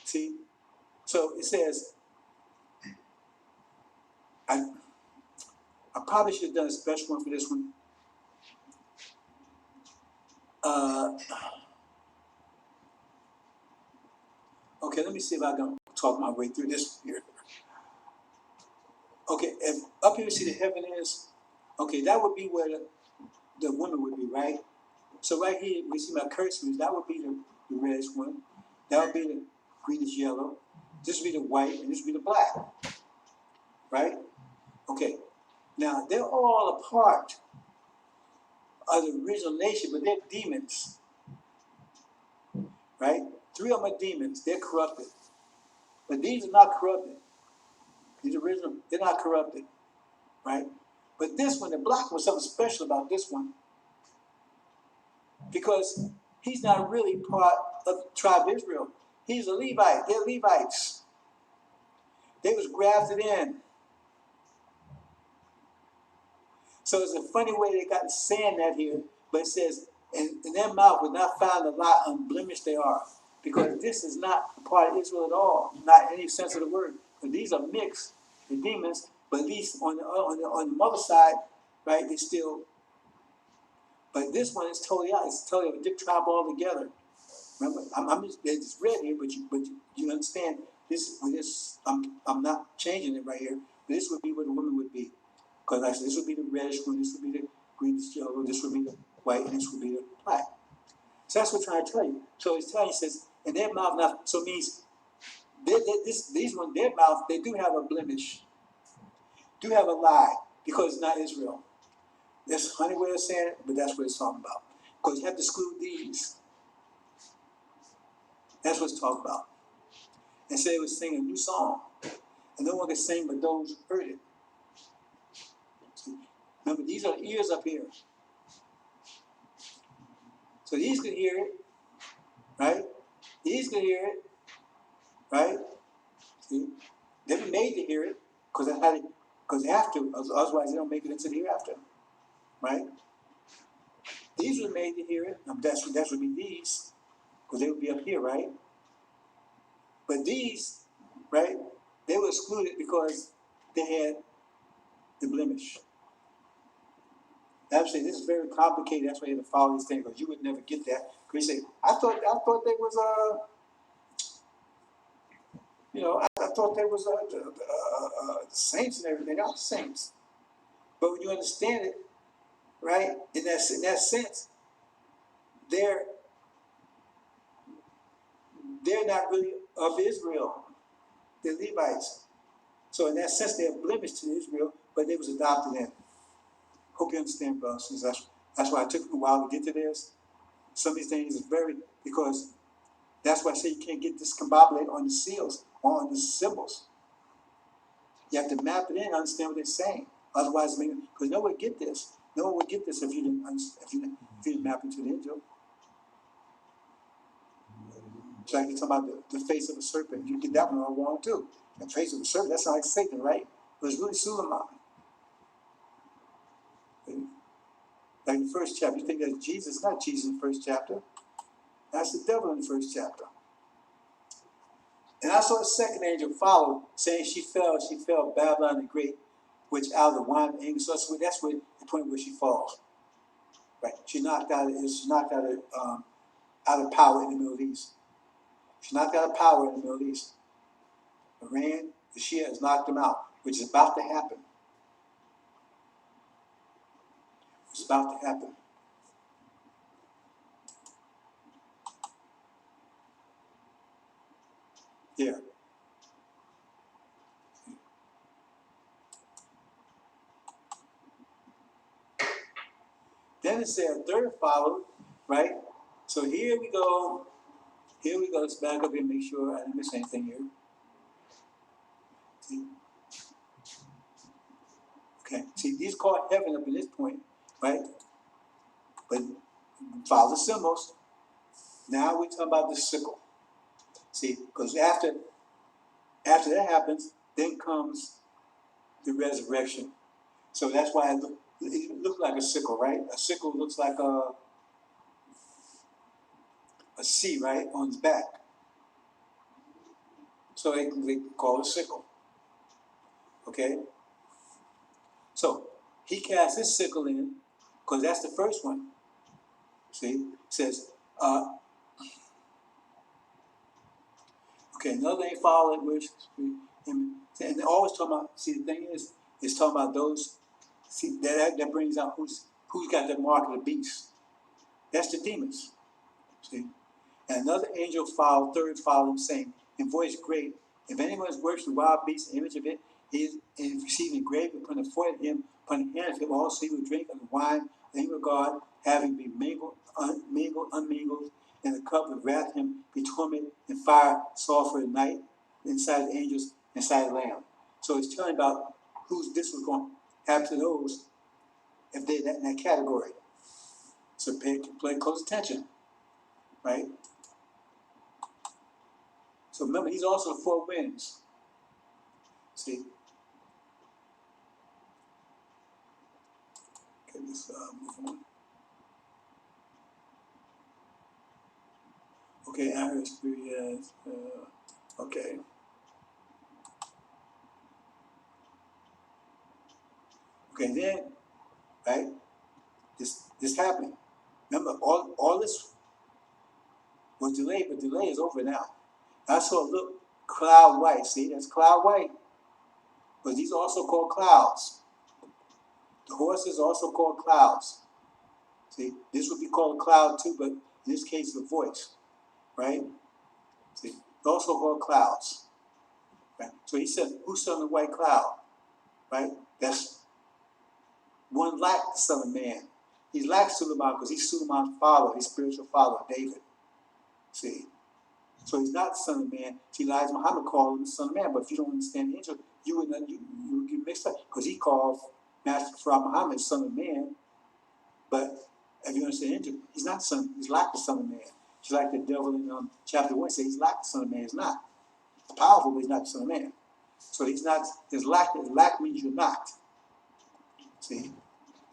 See? So it says, I probably should have done a special one for this one. Okay, let me see if I can talk my way through this here. Okay, if up here you see the heaven is, okay, that would be where the woman would be, right? So right here, we see my cursor, that would be the reddish one. That would be the greenish yellow. This would be the white, and this would be the black, right? Okay, Now, they're all a part of the original nation, but they're demons, right? 3 of them are demons. They're corrupted. But these are not corrupted. These original, they're not corrupted, right? But this one, the black one, was something special about this one because he's not really part of the tribe of Israel. He's a Levite. They're Levites. They was grafted in. So it's a funny way they got saying that here, but it says, in their mouth was not found a lie, unblemished they are. Because this is not a part of Israel at all, not in any sense of the word. But these are mixed, the demons, but at least on the mother side, right, they still, but this one is totally out. It's totally a different tribe altogether. Remember, I'm just, it's read here, but you understand, I'm not changing it right here. This would be what a woman would be. Because like I said, this would be the reddish one, this would be the greenish yellow, this would be the white, and this would be the black. So that's what I'm trying to tell you. So he's telling you, he says, in their mouth, now, so it means these ones, their mouth, they do have a blemish, do have a lie, because it's not Israel. That's a funny way of saying it, but that's what it's talking about. Because you have to exclude these. That's what it's talking about. And say it was singing a new song. And no one could sing but those who heard it. See? Remember, these are ears up here. So these could hear it, right? These could hear it, right? See? They've been made to hear it, because that's how they, because they have to, otherwise they don't make it into the hereafter, right? These were made to hear it. That would be these, because they would be up here, right? But these, right, they were excluded because they had the blemish. Actually, this is very complicated. That's why you have to follow these things, because you would never get that. Because you say, I thought they was I thought they was the saints and everything. They're not saints. But when you understand it, right, in that sense, they're not really of Israel. They're Levites. So in that sense, they're blemished to Israel, but they was adopted in. Hope you understand, brothers. That's why it took me a while to get to this. Some of these things is because that's why I say you can't get discombobulated on the seals or on the symbols. You have to map it in and understand what they're saying. Otherwise, because no one would get this. No one would get this if you didn't map into the Injil. So like you're talking about the face of a serpent. You get that one all wrong too. The face of a serpent, that sounds like Satan, right? But it's really Suleiman. Like in the first chapter, you think that's Jesus, not Jesus in the first chapter. That's the devil in the first chapter. And I saw the second angel follow, saying she fell, Babylon the Great, which out of the wine of anger. So that's where the point where she falls. Right? She's knocked out of power in the Middle East. She's knocked out of power in the Middle East. Iran, the Shia has knocked them out, which is about to happen. It's about to happen. Yeah. Then it said a third followed, right? So here we go. Let's back up here and make sure I didn't miss anything here. See? Okay. See, these called heaven up in this point, right? But follow the symbols. Now we're talking about the sickle. See, because after that happens, then comes the resurrection. So that's why it looked like a sickle, right? A sickle looks like a C, right, on his back. So they call it a sickle. Okay? So he cast his sickle in, because that's the first one. See? It says, okay, another thing followed, which, and always talking about, see, the thing is talking about those, see, that brings out who's got the mark of the beast. That's the demons. See? And another angel followed, third followed him, saying, in voice great, if anyone worships the wild beast, the image of it, he is receiving grave upon the forehead of him upon the hand of him also he would drink of the wine that he regard, having been unmingled, in the cup of wrath him be tormented in fire, sulfur, and night, inside the angels, inside the Lamb. So it's telling about who's this was going to happen to those if they're in that category. So pay close attention, right? So remember, these are also the four winds. See? Okay, let's move on. Okay, I heard experience. Okay. Okay, then, right? This happened. Remember, all this was delayed, but delay is over now. I saw a little cloud white. See, that's cloud white. But these are also called clouds. The horses are also called clouds. See, this would be called a cloud too, but in this case, the voice, right? See, they're also called clouds. Right? So he said, who's on the white cloud? Right? That's one like the Son of Man. He's like Suleiman because he's Suleiman's father, his spiritual father, David. See? So he's not the Son of Man. See, Elijah Muhammad called him the Son of Man, but if you don't understand the angel, you would get mixed up because he called Master Farah Muhammad Son of Man. But if you understand the angel, he's not the son, he's like the Son of Man. Just like the devil in chapter 1 says he's like the Son of Man. He's not. He's powerful, but he's not the Son of Man. So he's not, his lack means you're not. See?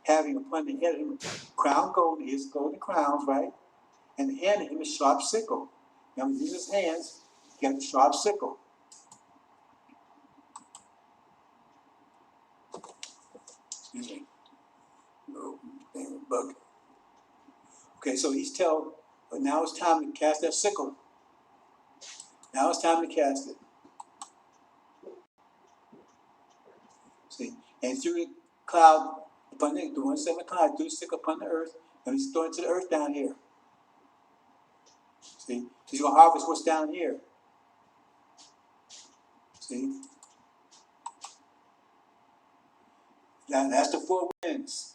Having upon the head of him crown gold, his golden crowns, right? And the hand of him is sharp sickle. Now, when his hands, he got the sharp sickle. Excuse me. No, bug. Okay, so he's telling, but now it's time to cast that sickle. Now it's time to cast it. See, and through the cloud, upon the 1/7 cloud, threw the sickle upon the earth, and he's throwing it to the earth down here. See, he's gonna harvest what's down here. See, that's the four winds.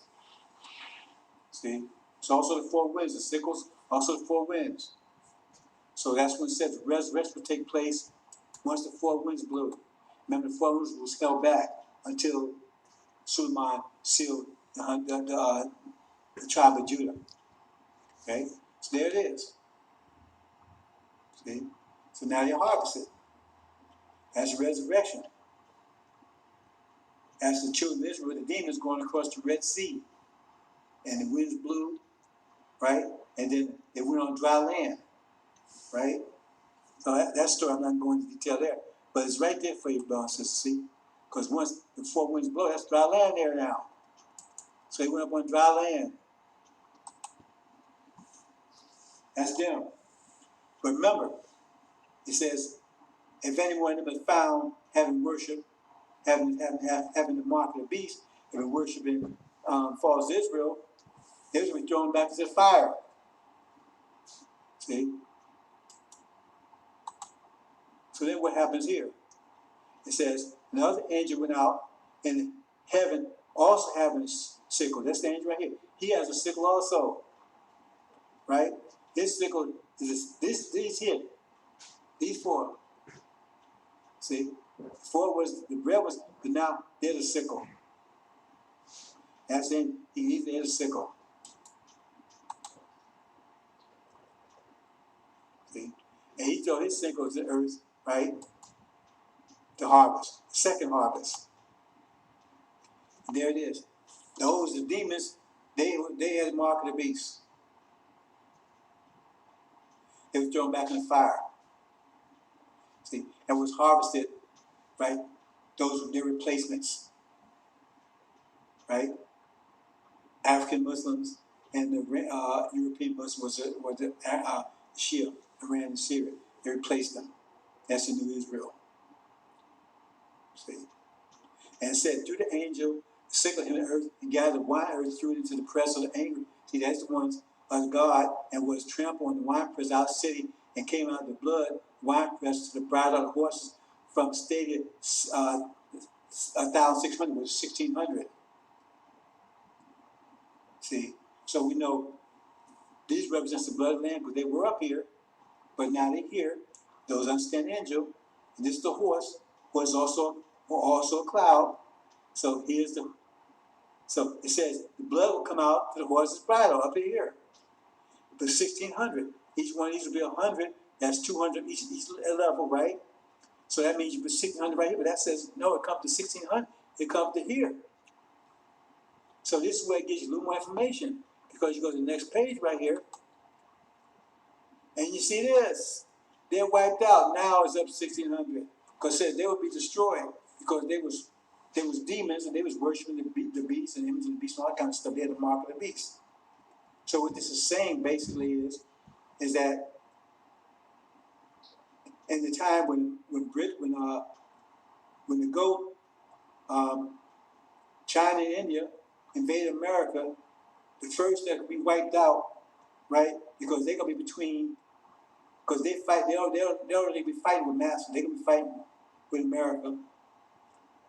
See, it's also the four winds. The sickles, also the four winds. So that's when it says the resurrection will take place once the four winds blew. Remember, the four winds was held back until Suleiman sealed the tribe of Judah. Okay, so there it is. See, so now you harvest it. That's resurrection. As the children of Israel, the demons going across the Red Sea, and the winds blew, right? And then they went on dry land, right? So that story I'm not going into detail there, but it's right there for you, brothers and sisters. See, because once the four winds blow, that's dry land there now. So they went up on dry land. That's them. But remember, it says, if anyone is found having worship, having the mark of the beast, having worshiping false Israel, they will be thrown back into the fire. See? So then what happens here? It says, another angel went out in heaven, also having a sickle. That's the angel right here. He has a sickle also. Right? This sickle is these here. These four. See? Four was, the bread was, but now there's a sickle. That's in, there's a sickle. See? And he threw his sickle to the earth, right? To harvest. Second harvest. And there it is. Those, the demons, they had the mark of the beast. They were thrown back in the fire. See? And was harvested, right? Those were their replacements. Right? African Muslims and the European Muslims were the Shia, Iran and Syria. They replaced them. That's the new Israel. See? And it said, through the angel, sickle him in the earth, and gathered the wine earth, threw it into the press of the angry. See, that's the ones of God, and was trampled on the winepress out of the city, and came out of the blood, winepress to the bridle of the horses from stated 1,600 was 1,600. See, so we know these represents the blood of the Lamb because they were up here, but now they're here. Those understand angel, and this is the horse, was also a cloud. So here's the so it says the blood will come out to the horse's bridle up in here. The 1600. Each one of these will be 100. That's 200 each level, right? So that means you put 1600 right here, but that says no, it comes to 1600. It comes to here. So this is where it gives you a little more information because you go to the next page right here, and you see this. They're wiped out. Now it's up to 1600 because it says they will be destroyed because they was demons and they was worshiping the beast and images of the beast and all that kind of stuff. They had the mark of the beast. So what this is saying basically is that in the time when the goat, China and India invaded America, the first that could be wiped out, right? Because they're gonna be between, because they fight, they'll already be fighting with Master. They're gonna be fighting with America.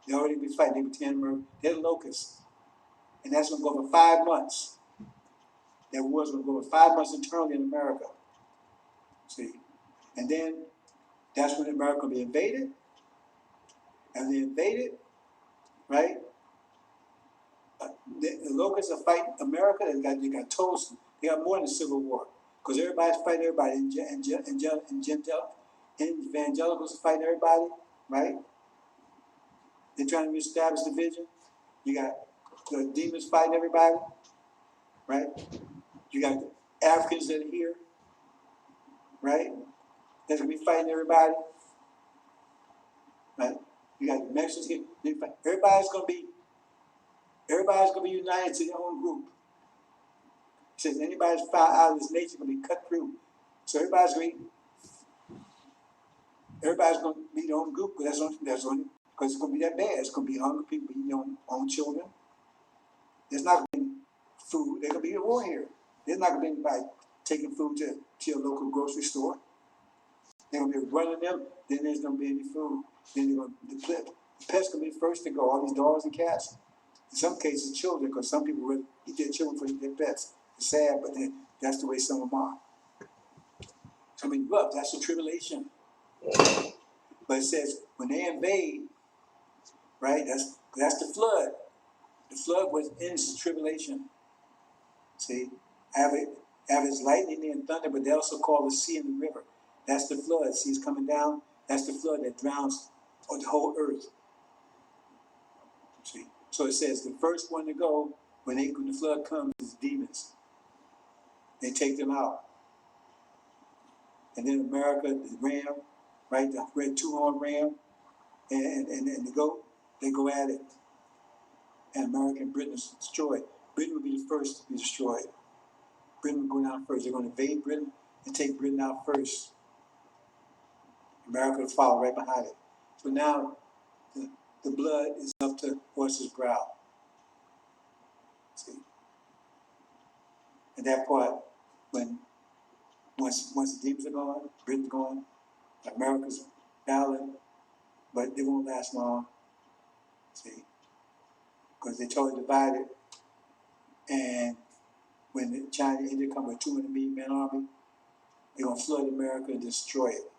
They already be fighting. They between America. They're the locusts, and that's gonna go for 5 months. That war's gonna go for 5 months internally in America. See, and then that's when America will be invaded, and they invaded, right? The locusts are fighting America. They got toast. They got more than a civil war because everybody's fighting everybody. Evangelicals are fighting everybody, right? They're trying to reestablish the vision. You got the demons fighting everybody, right? You got the Africans that are here, right? That's gonna be fighting everybody, right? You got the Mexicans here. Everybody's gonna be united to their own group. It says anybody's found out of this nature gonna be cut through. So everybody's gonna be their own group, because that's only because it's gonna be that bad. It's gonna be hungry people eating their own children. There's not gonna be any food. There's gonna be a war here. There's not gonna be anybody taking food to your local grocery store. They're gonna be running them, then there's gonna be any food. Then the pets gonna be first to go, all these dogs and cats. In some cases, children, because some people will eat their children for their pets. It's sad, but that's the way some of them are. So, I mean, look, that's the tribulation. But it says when they invade, right? That's the flood. The flood was ends the tribulation. See, have its lightning and thunder, but they also call the sea and the river. That's the flood. See, it's coming down. That's the flood that drowns the whole earth. See, so it says the first one to go when the flood comes is demons. They take them out, and then America, the ram, right? The red two-horn ram, and the goat, they go at it. And America and Britain is destroyed. Britain will be the first to be destroyed. Britain will go down first. They're going to invade Britain and take Britain out first. America will follow right behind it. So now the blood is up to horse's brow. See? And that part, once the demons are gone, Britain's gone, America's battling, but they won't last long. See? Because they're totally divided. And when the China and India come with 200 million man army, they're going to flood America and destroy it.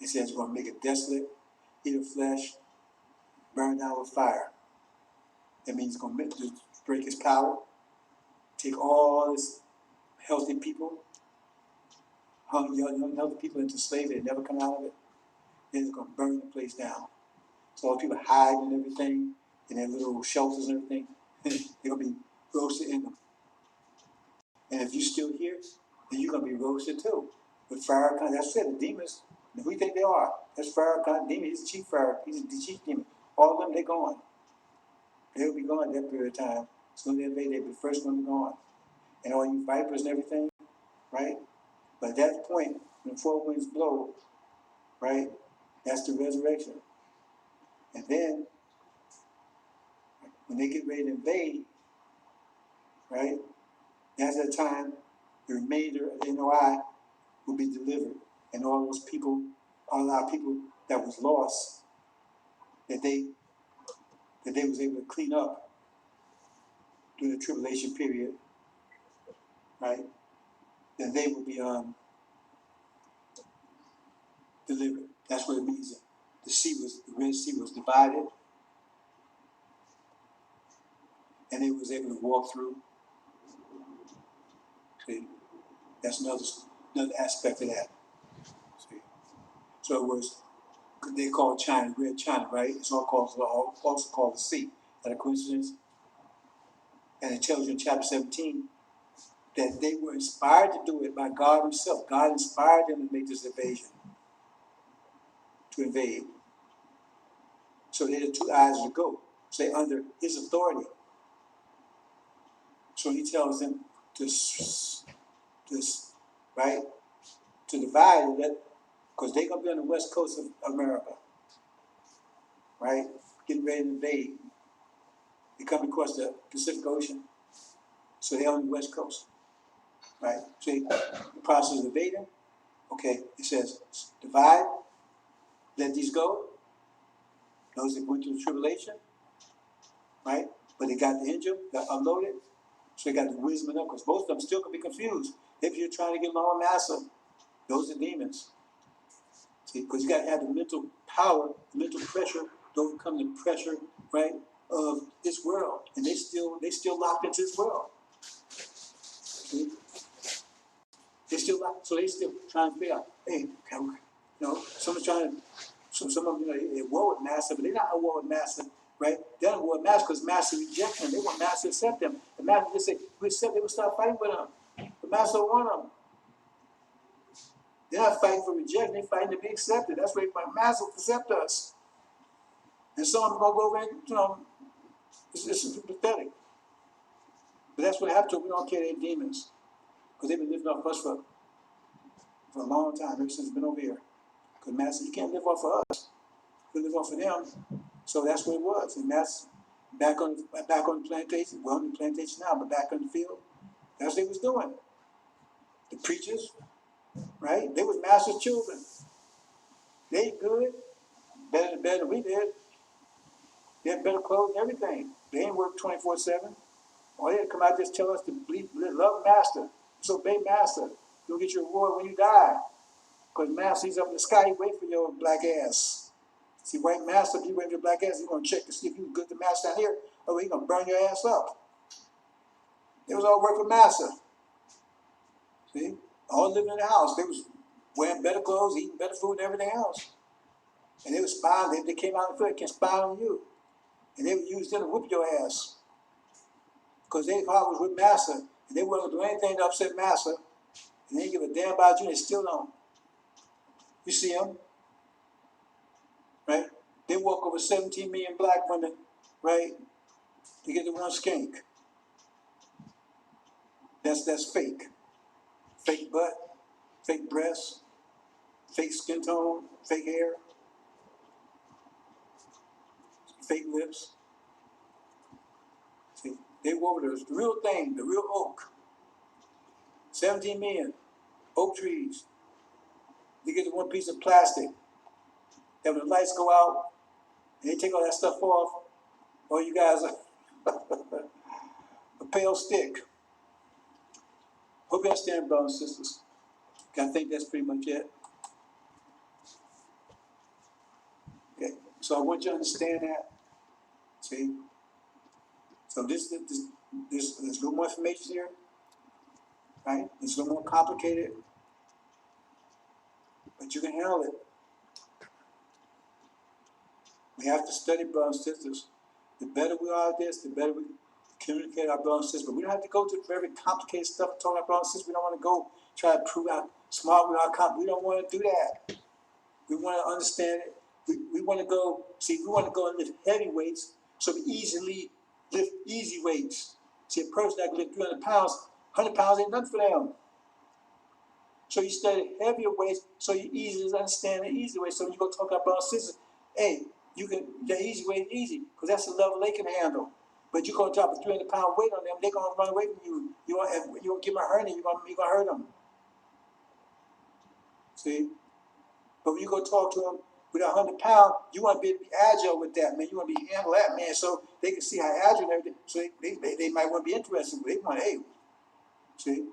It says it's going to make it desolate, eat of flesh, burn down with fire. That means it's going to break its power, take all this healthy people, hung young healthy people into slavery and never come out of it. Then it's going to burn the place down. So all the people hide and everything in their little shelters and everything. They're going to be roasted in them. And if you're still here, then you're going to be roasted too. With Farrakhan, that's it, the demons. Who do you think they are? That's Farrakhan, demon. He's the chief Farrakhan. He's the chief demon. All of them, they're gone. They'll be gone that period of time. So they invade, they'll be the first one gone. And all you vipers and everything, right? But at that point, when the four winds blow, right, that's the resurrection. And then, when they get ready to invade, right, that's the time the remainder of the NOI will be delivered. And all those people, all our people that was lost, that they was able to clean up, during the tribulation period, right? Then they will be delivered. That's what it means. The Red Sea was divided, and they was able to walk through. See, that's another aspect of that. See, so it was they call China Red China, right? It's also called the sea. Is that a coincidence? And it tells you in chapter 17 that they were inspired to do it by God Himself. God inspired them to make this invasion, to invade. So they had two eyes to go. So they under His authority. So He tells them to right, to divide it, because they're gonna be on the west coast of America, right? Getting ready to invade. They come across the Pacific Ocean, so they're on the west coast, right? See, the process of invading. Okay, it says divide, let these go. Those that went through the tribulation, right? But they got the angel, got unloaded, so they got the wisdom enough, because both of them still could be confused. If you're trying to get my own master, those are demons. See, because you got to have the mental power, the mental pressure to overcome the pressure, right, of this world, and they still locked into this world. See? They still locked, so they still trying to figure out, hey, can we, someone's trying to. So some of them, they're at war with master, but they're not at war with master, right? They're at war with master because master rejects them. They want master to accept them. The master just say, we accept, they will start fighting with them. The master don't want them. They're not fighting for rejection, they're fighting to be accepted. That's why my master will accept us. And some of them gonna go over and, it's pathetic. But that's what happened to them. We don't care they're demons. Because they've been living off us for a long time, ever since we've been over here. Because master, you can't live off of us. You live off of them. So that's what it was. And that's back on the plantation. Well, on the plantation now, but back on the field. That's what they was doing. The preachers, right? They was master's children. They good, better than we did. They had better clothes and everything. They ain't work 24/7. All they had to come out just tell us to love master. Just obey master. You'll get your reward when you die. Because master, he's up in the sky, he wait for your black ass. See, white master, if you wait for your black ass, he's going to check to see if you're good to master down here, or he's going to burn your ass up. They was all work for master. See? All living in the house. They was wearing better clothes, eating better food and everything else. And they was spying. They came out in the field, they can spy on you. And they would use them to whoop your ass. Because they thought was with master. And they wouldn't do anything to upset master. And they didn't give a damn about you, and they still don't. You see them, right? They walk over 17 million black women, right, to get the one skank. That's fake. Fake butt, fake breasts, fake skin tone, fake hair, fake lips. See, they go over the real thing, the real oak. 17 million oak trees. They get the one piece of plastic. That when the lights go out and they take all that stuff off, all you guys are a pale stick. Hope you understand, brothers and sisters. I think that's pretty much it. Okay, so I want you to understand that. See, so there's a little more information here, right? It's a little more complicated, but you can handle it. We have to study, brothers and sisters. The better we are at this, the better we communicate our brothers and sisters. But we don't have to go to very complicated stuff to talk about brothers and sisters. We don't want to go try to prove how smart we are. We don't want to do that. We want to understand it. We want to go, we want to go and lift heavy weights so we easily lift easy weights. See, a person that can lift 300 pounds, 100 pounds ain't nothing for them. So you study heavier weights so you easily understand the easy way. So when you go talk about brothers and sisters, hey, the easy way is easy because that's the level they can handle. But you're going to drop a 300-pound weight on them, they're going to run away from you. You won't give them a hernia, you're going to hurt them. See? But when you go talk to them With 100 pounds, you want to be able to be agile with that, man. You want to be handle that, man, so they can see how agile and everything. So they might want to be interested. They want, hey, see.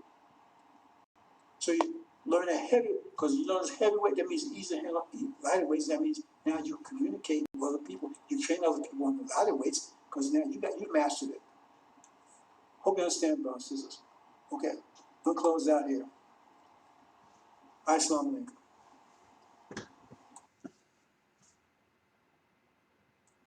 So you learn a heavy, because you learn this heavyweight, that means easy to handle. Lighter weights, that means now you communicate with other people. You train other people on the lighter weights, because now you mastered it. Hope you understand, brothers and sisters. Okay, we'll close out here. Assalamu alaikum.